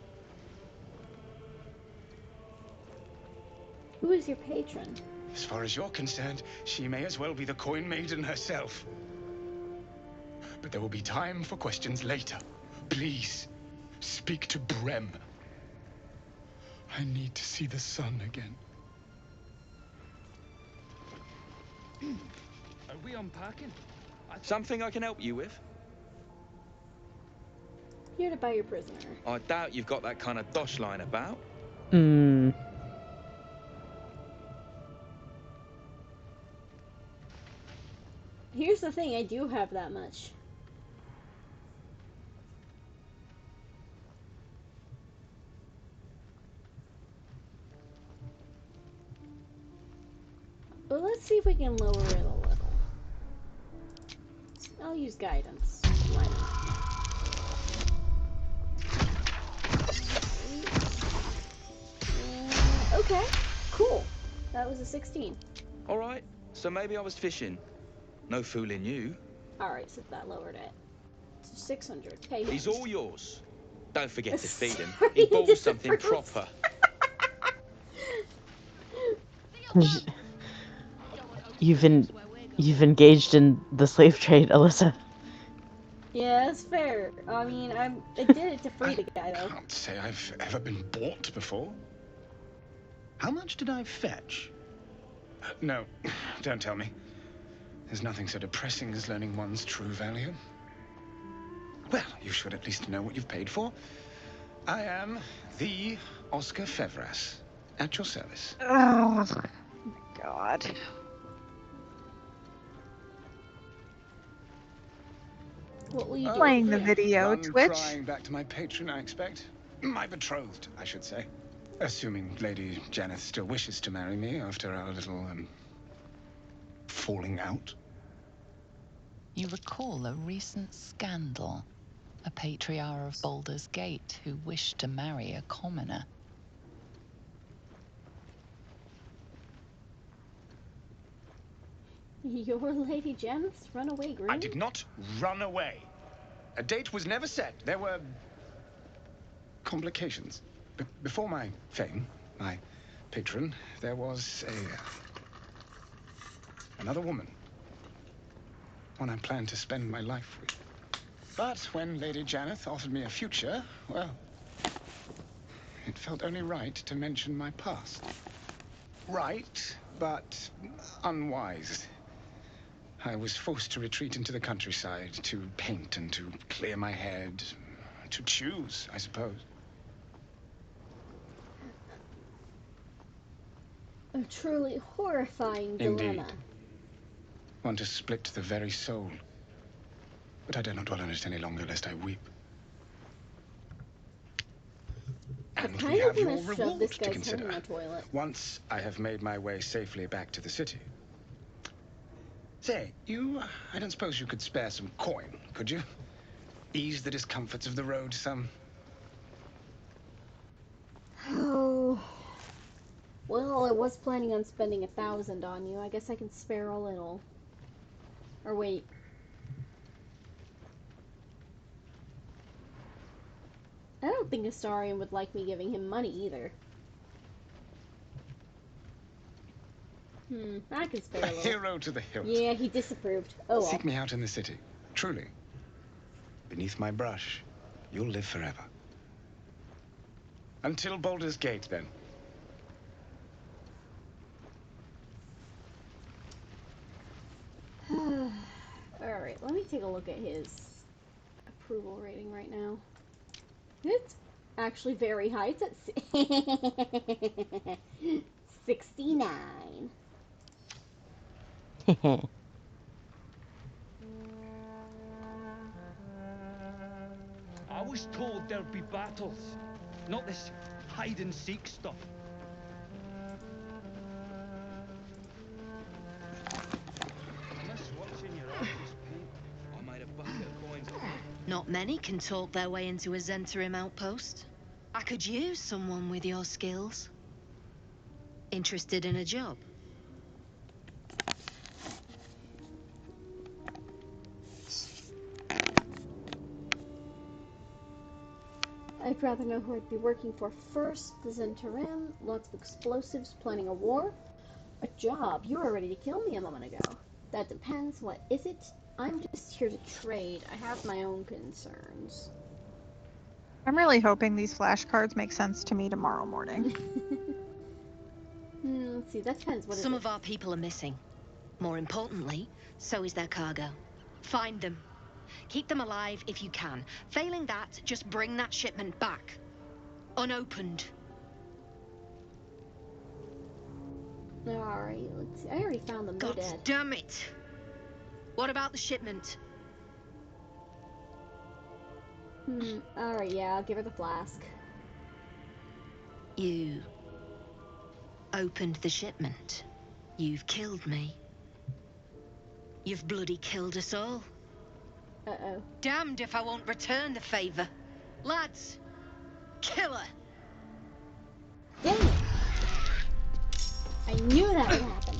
Who is your patron? As far as you're concerned, she may as well be the coin maiden herself. But there will be time for questions later. Please, speak to Brem. I need to see the sun again. Are we unpacking? Something I can help you with? Here to buy your prisoner. I doubt you've got that kind of dosh line about. Here's the thing, I do have that much. But let's see if we can lower it a little. I'll use guidance. Why not? Okay, cool. That was a 16. All right, so maybe I was fishing. No fooling you. Alright, so that lowered it to 600. Pay him. He's all yours. Don't forget to feed him. Sorry, He bought just something proper. You've engaged in the slave trade, Alyssa. Yeah, that's fair. I mean, I did it to free the guy, though. I can't say I've ever been bought before. How much did I fetch? No, don't tell me. There's nothing so depressing as learning one's true value. Well, you should at least know what you've paid for. I am the Oscar Fevras, at your service. Oh, my God. What will you do? Playing the video, Run Twitch. crying back to my patron, I expect. My betrothed, I should say. Assuming Lady Janeth still wishes to marry me after our little, falling out. You recall a recent scandal. A patriarch of Baldur's Gate who wished to marry a commoner. Your Lady Janeth's runaway groom? I did not run away. A date was never set. There were complications. Before my fame, my patron, there was another woman. One I planned to spend my life with. But when Lady Janeth offered me a future, well, it felt only right to mention my past. Right, but unwise. I was forced to retreat into the countryside, to paint and to clear my head, to choose, I suppose. A truly horrifying Indeed. dilemma. One to split the very soul. But I dare not dwell on it any longer, lest I weep. And we have your reward this to guy's head consider. in the toilet. Once I have made my way safely back to the city, Say, I don't suppose you could spare some coin, could you? Ease the discomforts of the road some. Oh. Well, I was planning on spending 1,000 on you. I guess I can spare a little. Or wait. I don't think Astarion would like me giving him money either. I can spare a little. Hero to the hilt. Yeah, he disapproved. Oh well. Seek me out in the city. Truly. Beneath my brush, you'll live forever. Until Baldur's Gate, then. Alright, let me take a look at his approval rating right now. It's actually very high. It's at 69. I was told there'd be battles, not this hide-and-seek stuff. Miss what's in your artist paint? I made a bucket of coins. Not many can talk their way into a Zentarim outpost. I could use someone with your skills. Interested in a job? I'd rather know who I'd be working for first. The Zentarim, lots of explosives, planning a war. A job? You were ready to kill me a moment ago. That depends. What is it? I'm just here to trade. I have my own concerns. I'm really hoping these flashcards make sense to me tomorrow morning. Let's see, that depends. What is Some it? of our people are missing. More importantly, so is their cargo. Find them. Keep them alive if you can. Failing that, just bring that shipment back. Unopened. Alright, let's see. I already found them. They're God dead. damn it! What about the shipment? Alright, yeah, I'll give her the flask. You opened the shipment. You've killed me. You've bloody killed us all. Uh-oh. Damned if I won't return the favor. Lads, kill her. Dang it! I knew that would happen.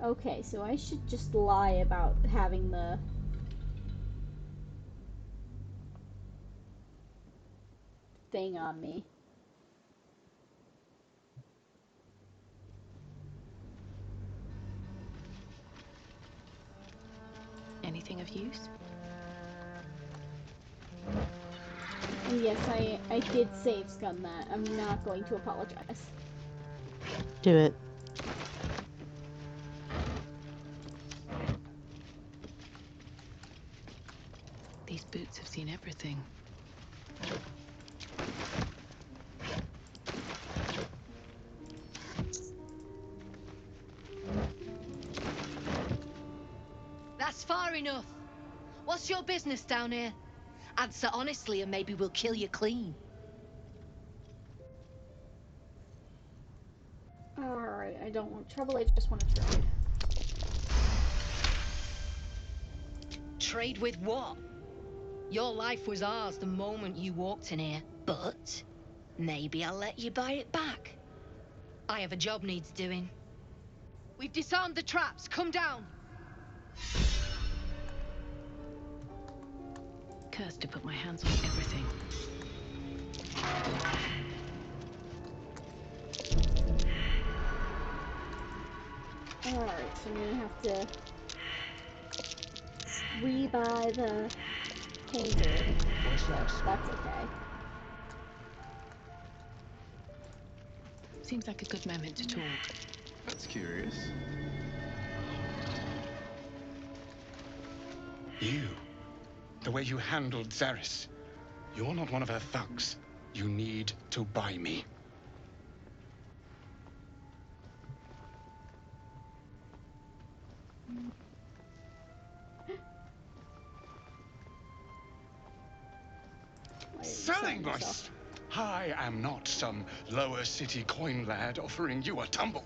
Okay, so I should just lie about having the thing on me. Anything of use? And yes, I did save scum that. I'm not going to apologize. Do it. These boots have seen everything. That's far enough. What's your business down here? Answer honestly and maybe we'll kill you clean. Alright, I don't want trouble, I just want to trade. Trade with what? Your life was ours the moment you walked in here, but maybe I'll let you buy it back. I have a job needs doing. We've disarmed the traps. Come down. Cursed to put my hands on everything. Alright, so I'm gonna have to rebuy the painted. That's okay. Seems like a good moment to talk. That's curious. You. The way you handled Zaris. You're not one of her thugs. You need to buy me. Selling voice! I am not some lower city coin lad offering you a tumble.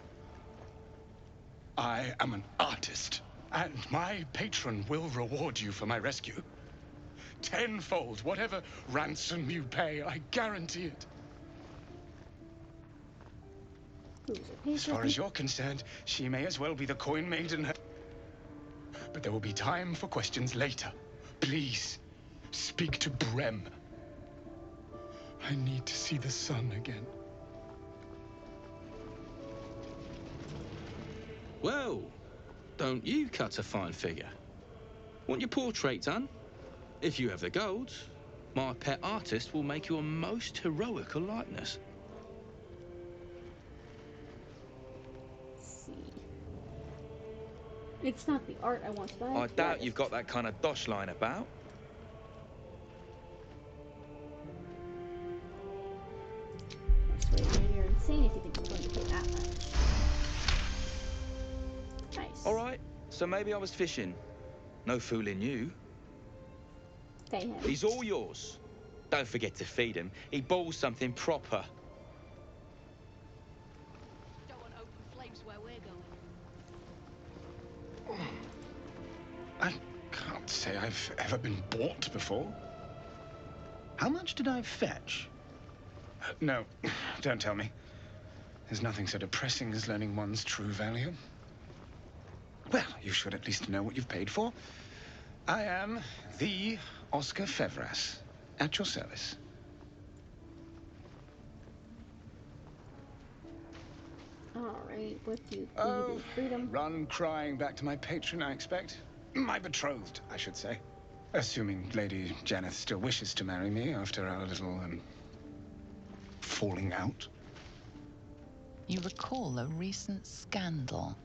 I am an artist, and my patron will reward you for my rescue. Tenfold, whatever ransom you pay, I guarantee it. As far as you're concerned, she may as well be the coin maiden. But there will be time for questions later. Please, speak to Brem. I need to see the sun again. Well, don't you cut a fine figure? Want your portrait done? If you have the gold, my pet artist will make you a most heroical likeness. It's not the art I want to buy. I doubt you've got that kind of dosh line about. Wait, you're insane if you think I'm going to pay that much. Nice. All right, so maybe I was fishing. No fooling you. Pay him. He's all yours. Don't forget to feed him. He balls something proper. Don't want open flames where we're going. I can't say I've ever been bought before. How much did I fetch? No, don't tell me. There's nothing so depressing as learning one's true value. Well, you should at least know what you've paid for. I am the Oscar Fevras, at your service. Alright, what do you Oh, freedom? Run crying back to my patron, I expect. My betrothed, I should say. Assuming Lady Janeth still wishes to marry me after our little, falling out. You recall a recent scandal.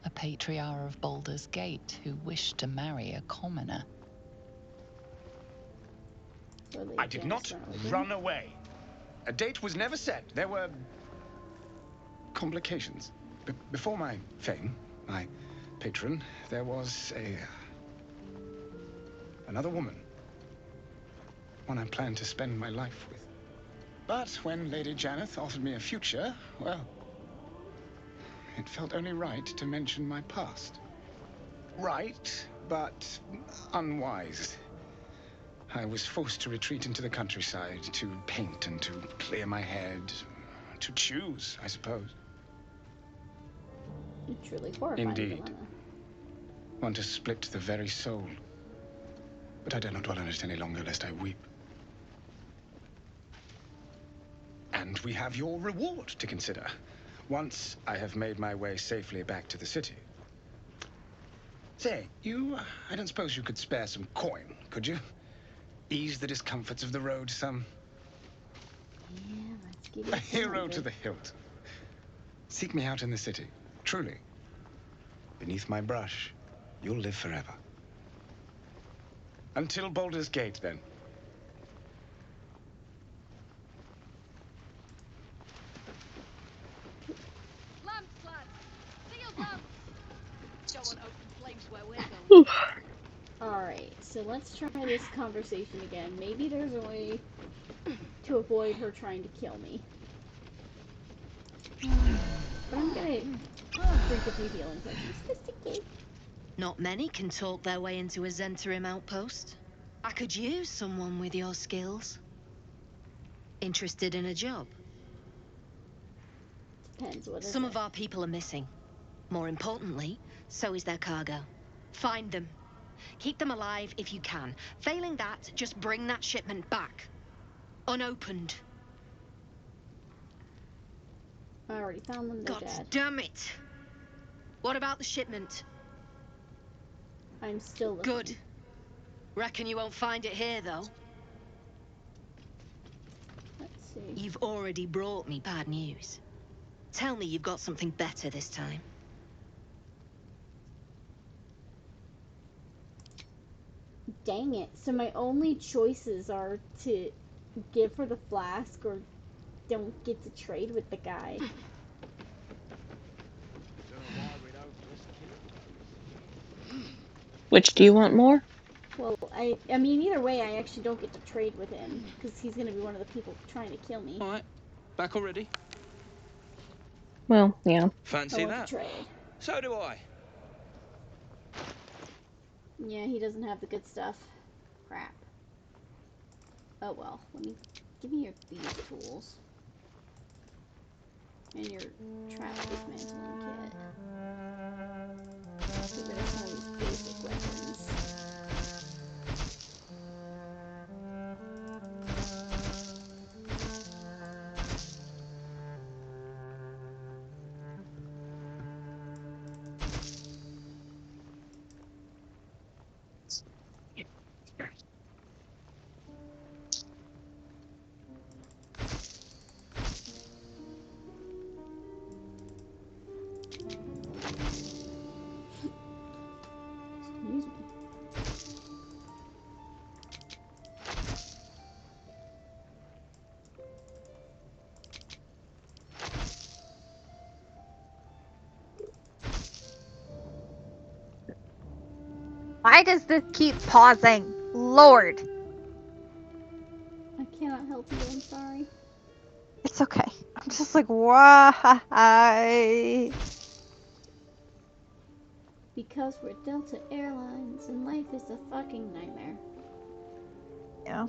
A patriarch of Baldur's Gate who wished to marry a commoner. I did not run away. A date was never set. There were complications. Before my fame, my patron, there was another woman. One I planned to spend my life with. But when Lady Janeth offered me a future, well, it felt only right to mention my past. Right, but unwise. I was forced to retreat into the countryside, to paint and to clear my head. To choose, I suppose. It's truly horrifying. Indeed. One to split the very soul. But I dare not dwell on it any longer, lest I weep. And we have your reward to consider. Once I have made my way safely back to the city. Say, I don't suppose you could spare some coin, could you? Ease the discomforts of the road some. Yeah, let's give it A hero to the hilt. Seek me out in the city, truly. Beneath my brush, you'll live forever. Until Baldur's Gate, then. Lamps, lads! Sealed lamps! Don't want open flames where we're going. Alright, so let's try this conversation again. Maybe there's a way to avoid her trying to kill me. But I'm gonna drink a few healing potions, just in case. Not many can talk their way into a Zentarim outpost. I could use someone with your skills. Interested in a job? Depends, what is Some it? of our people are missing. More importantly, so is their cargo. Find them. Keep them alive if you can. Failing that, just bring that shipment back. Unopened. I already found them, they're God dead. damn it! What about the shipment? I'm still looking. Good. Reckon you won't find it here, though? Let's see. You've already brought me bad news. Tell me you've got something better this time. Dang it. So my only choices are to give her the flask or don't get to trade with the guy. Which do you want more? Well, I mean, either way, I actually don't get to trade with him, because he's going to be one of the people trying to kill me. Alright, back already? Well, yeah. Fancy I want that? to trade. So do I. Yeah, he doesn't have the good stuff. Crap. Oh well, give me these tools. And your trap dismantling kit. Get rid of some of these basic weapons. Excuse me. Why does this keep pausing? Lord. I cannot help you, I'm sorry. It's okay. I'm just like, why? Because we're Delta Airlines and life is a fucking nightmare. Yeah.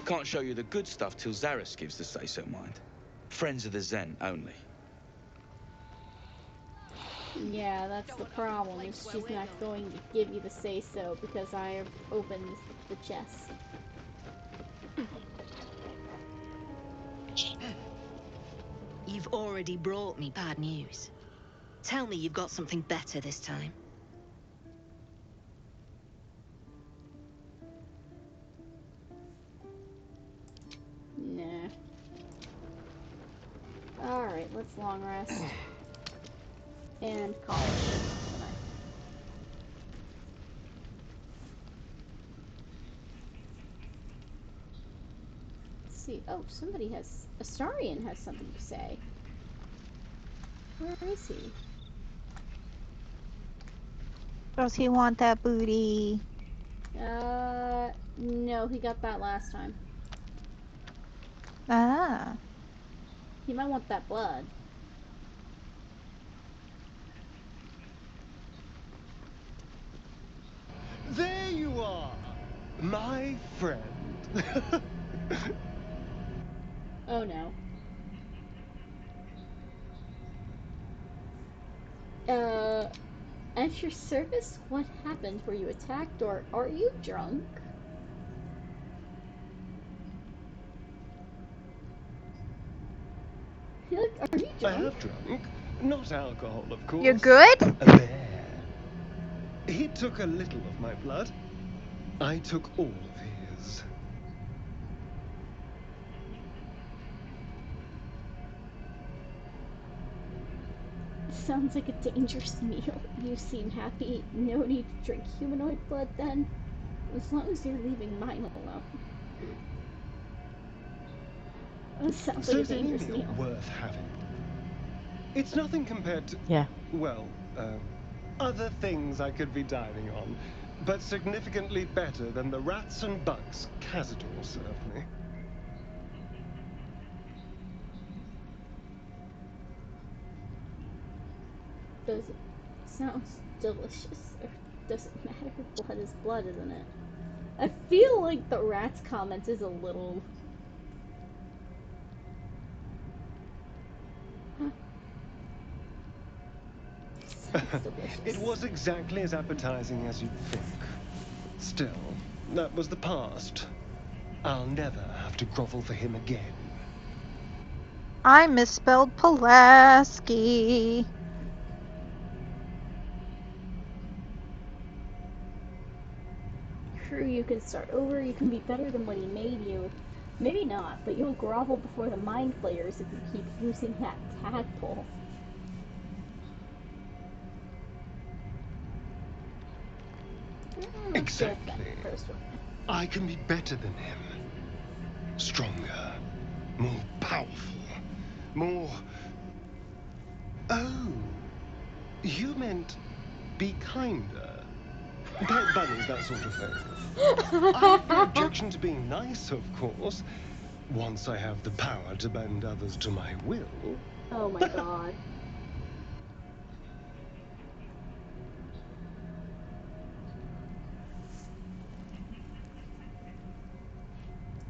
Can't show you the good stuff till Zaris gives the say-so, mind. Friends of the Zen only. Yeah, that's the problem, is she's not going to give you the say-so because I have opened the chest. You've already brought me bad news. Tell me you've got something better this time. Nah. Alright, let's long rest. And call it tonight. Let's see. Oh, Astarion has something to say. Where is he? Does he want that booty? No, he got that last time. Ah. He might want that blood. There you are, my friend. Oh no. At your service, what happened? Were you attacked or are you drunk? Look, are you I drunk? have drunk. Not alcohol, of course. You good? A bear. He took a little of my blood. I took all of his. Sounds like a dangerous meal. You seem happy. No need to drink humanoid blood then. As long as you're leaving mine alone. That sounds like a So's any dangerous meal meal. worth having. It's nothing compared to, Yeah. well, other things I could be dining on, but significantly better than the rats and bugs Cazador served me. Does it sounds delicious? Or does it matter? Blood is blood, isn't it? I feel like the rats comment is a little... It was exactly as appetizing as you'd think. Still, that was the past. I'll never have to grovel for him again. I misspelled Pulaski. true, you can start over, you can be better than when he made you. Maybe not, but you'll grovel before the mind flayers if you keep using that tadpole. Exactly. I can be better than him. Stronger. More powerful. More... Oh. You meant be kinder. Pet bunnies, that sort of thing. I have no objection to being nice, of course. Once I have the power to bend others to my will. Oh my god.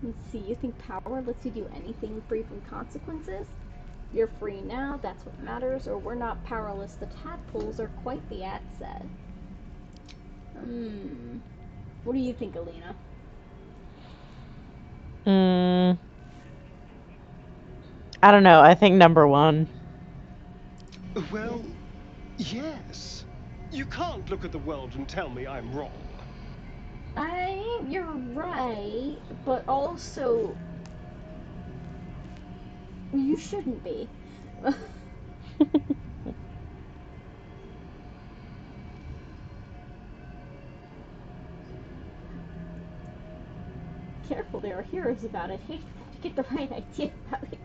Let's see, you think power lets you do anything free from consequences? You're free now, that's what matters, or we're not powerless. The tadpoles are quite the asset. What do you think, Alina? I don't know. I think number one. Well, yes. You can't look at the world and tell me I'm wrong. You're right, but also you shouldn't be. Careful, there are heroes about it. Hey, to get the right idea about it.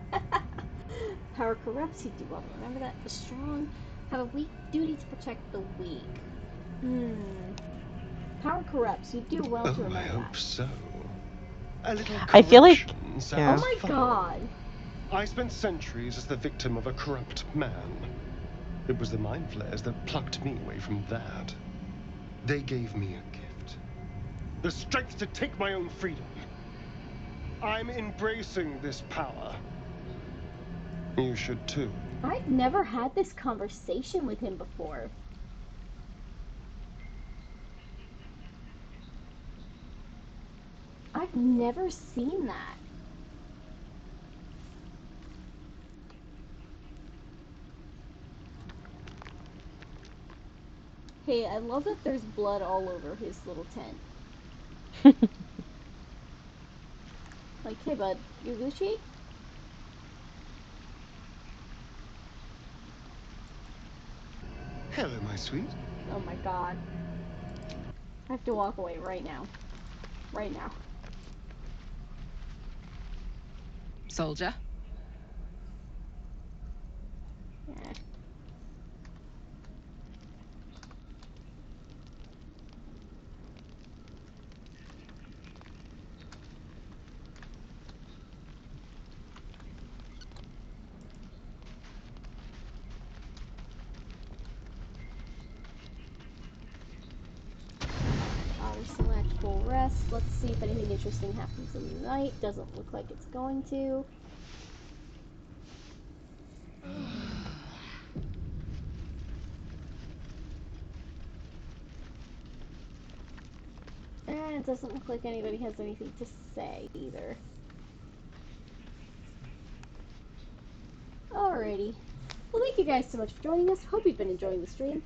Power corrupts, you do well to remember that. The strong have a weak duty to protect the weak. Power corrupts, you do well to remember I hope that. so. A little I feel like... sounds Oh my fun. god. I spent centuries as the victim of a corrupt man. It was the mind flayers that plucked me away from that. They gave me a gift. The strength to take my own freedom. I'm embracing this power. You should too. I've never had this conversation with him before. I've never seen that. Hey, I love that there's blood all over his little tent. Like, hey bud, you Gucci? Hello, my sweet. Oh my god. I have to walk away right now. Right now. Soldier? Yeah. Auto select full rest. Let's see if anything interesting happens in the night. Doesn't look like it's going to. And it doesn't look like anybody has anything to say either. Alrighty. Well, thank you guys so much for joining us. Hope you've been enjoying the stream.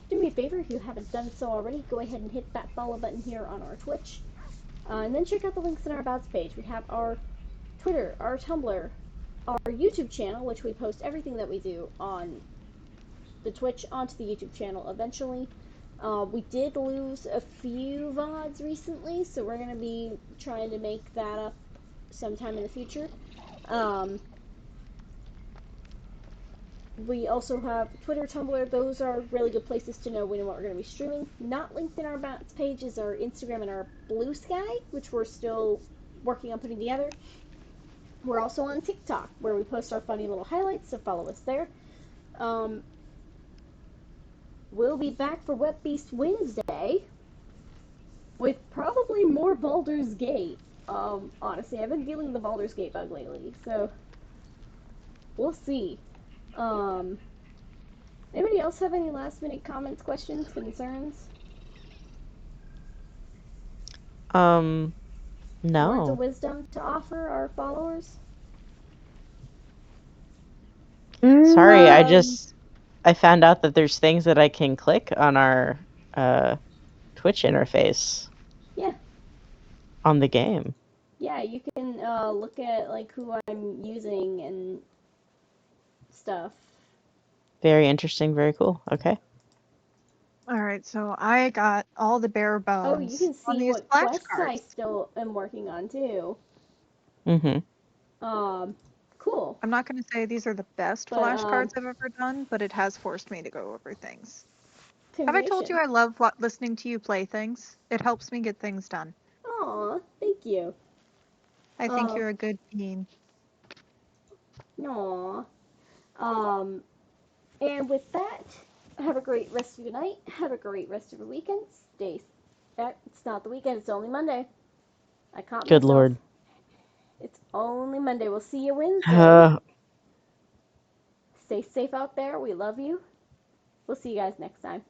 Do me a favor, if you haven't done so already, go ahead and hit that follow button here on our Twitch. And then check out the links in our About page. We have our Twitter, our Tumblr, our YouTube channel, which we post everything that we do on the Twitch onto the YouTube channel eventually. We did lose a few VODs recently, so we're going to be trying to make that up sometime in the future. We also have Twitter, Tumblr. Those are really good places to know when and what we're going to be streaming. Not linked in our Bats page is our Instagram and our Blue Sky, which we're still working on putting together. We're also on TikTok, where we post our funny little highlights, so follow us there. We'll be back for Wet Beast Wednesday with probably more Baldur's Gate. Honestly, I've been feeling the Baldur's Gate bug lately, so we'll see. Anybody else have any last minute comments, questions, concerns? No. Words of wisdom to offer our followers? Sorry, I found out that there's things that I can click on our Twitch interface. Yeah. On the game. Yeah, you can look at like who I'm using and stuff. Very interesting, very cool. Okay. All right, so I got all the bare Oh, you bones can on see these what quests I flashcards. still am working on too. Mm-hmm. Cool. I'm not going to say these are the best But, flashcards I've ever done, but it has forced me to go over things. Have I told you Congratulations. I love listening to you play things? It helps me get things done. Aw, thank you. I think you're a good being. Aw. And with that, have a great rest of your night. Have a great rest of your weekend. It's not the weekend, it's only Monday. I caught Good myself. lord. It's only Monday. We'll see you Wednesday. Stay safe out there. We love you. We'll see you guys next time.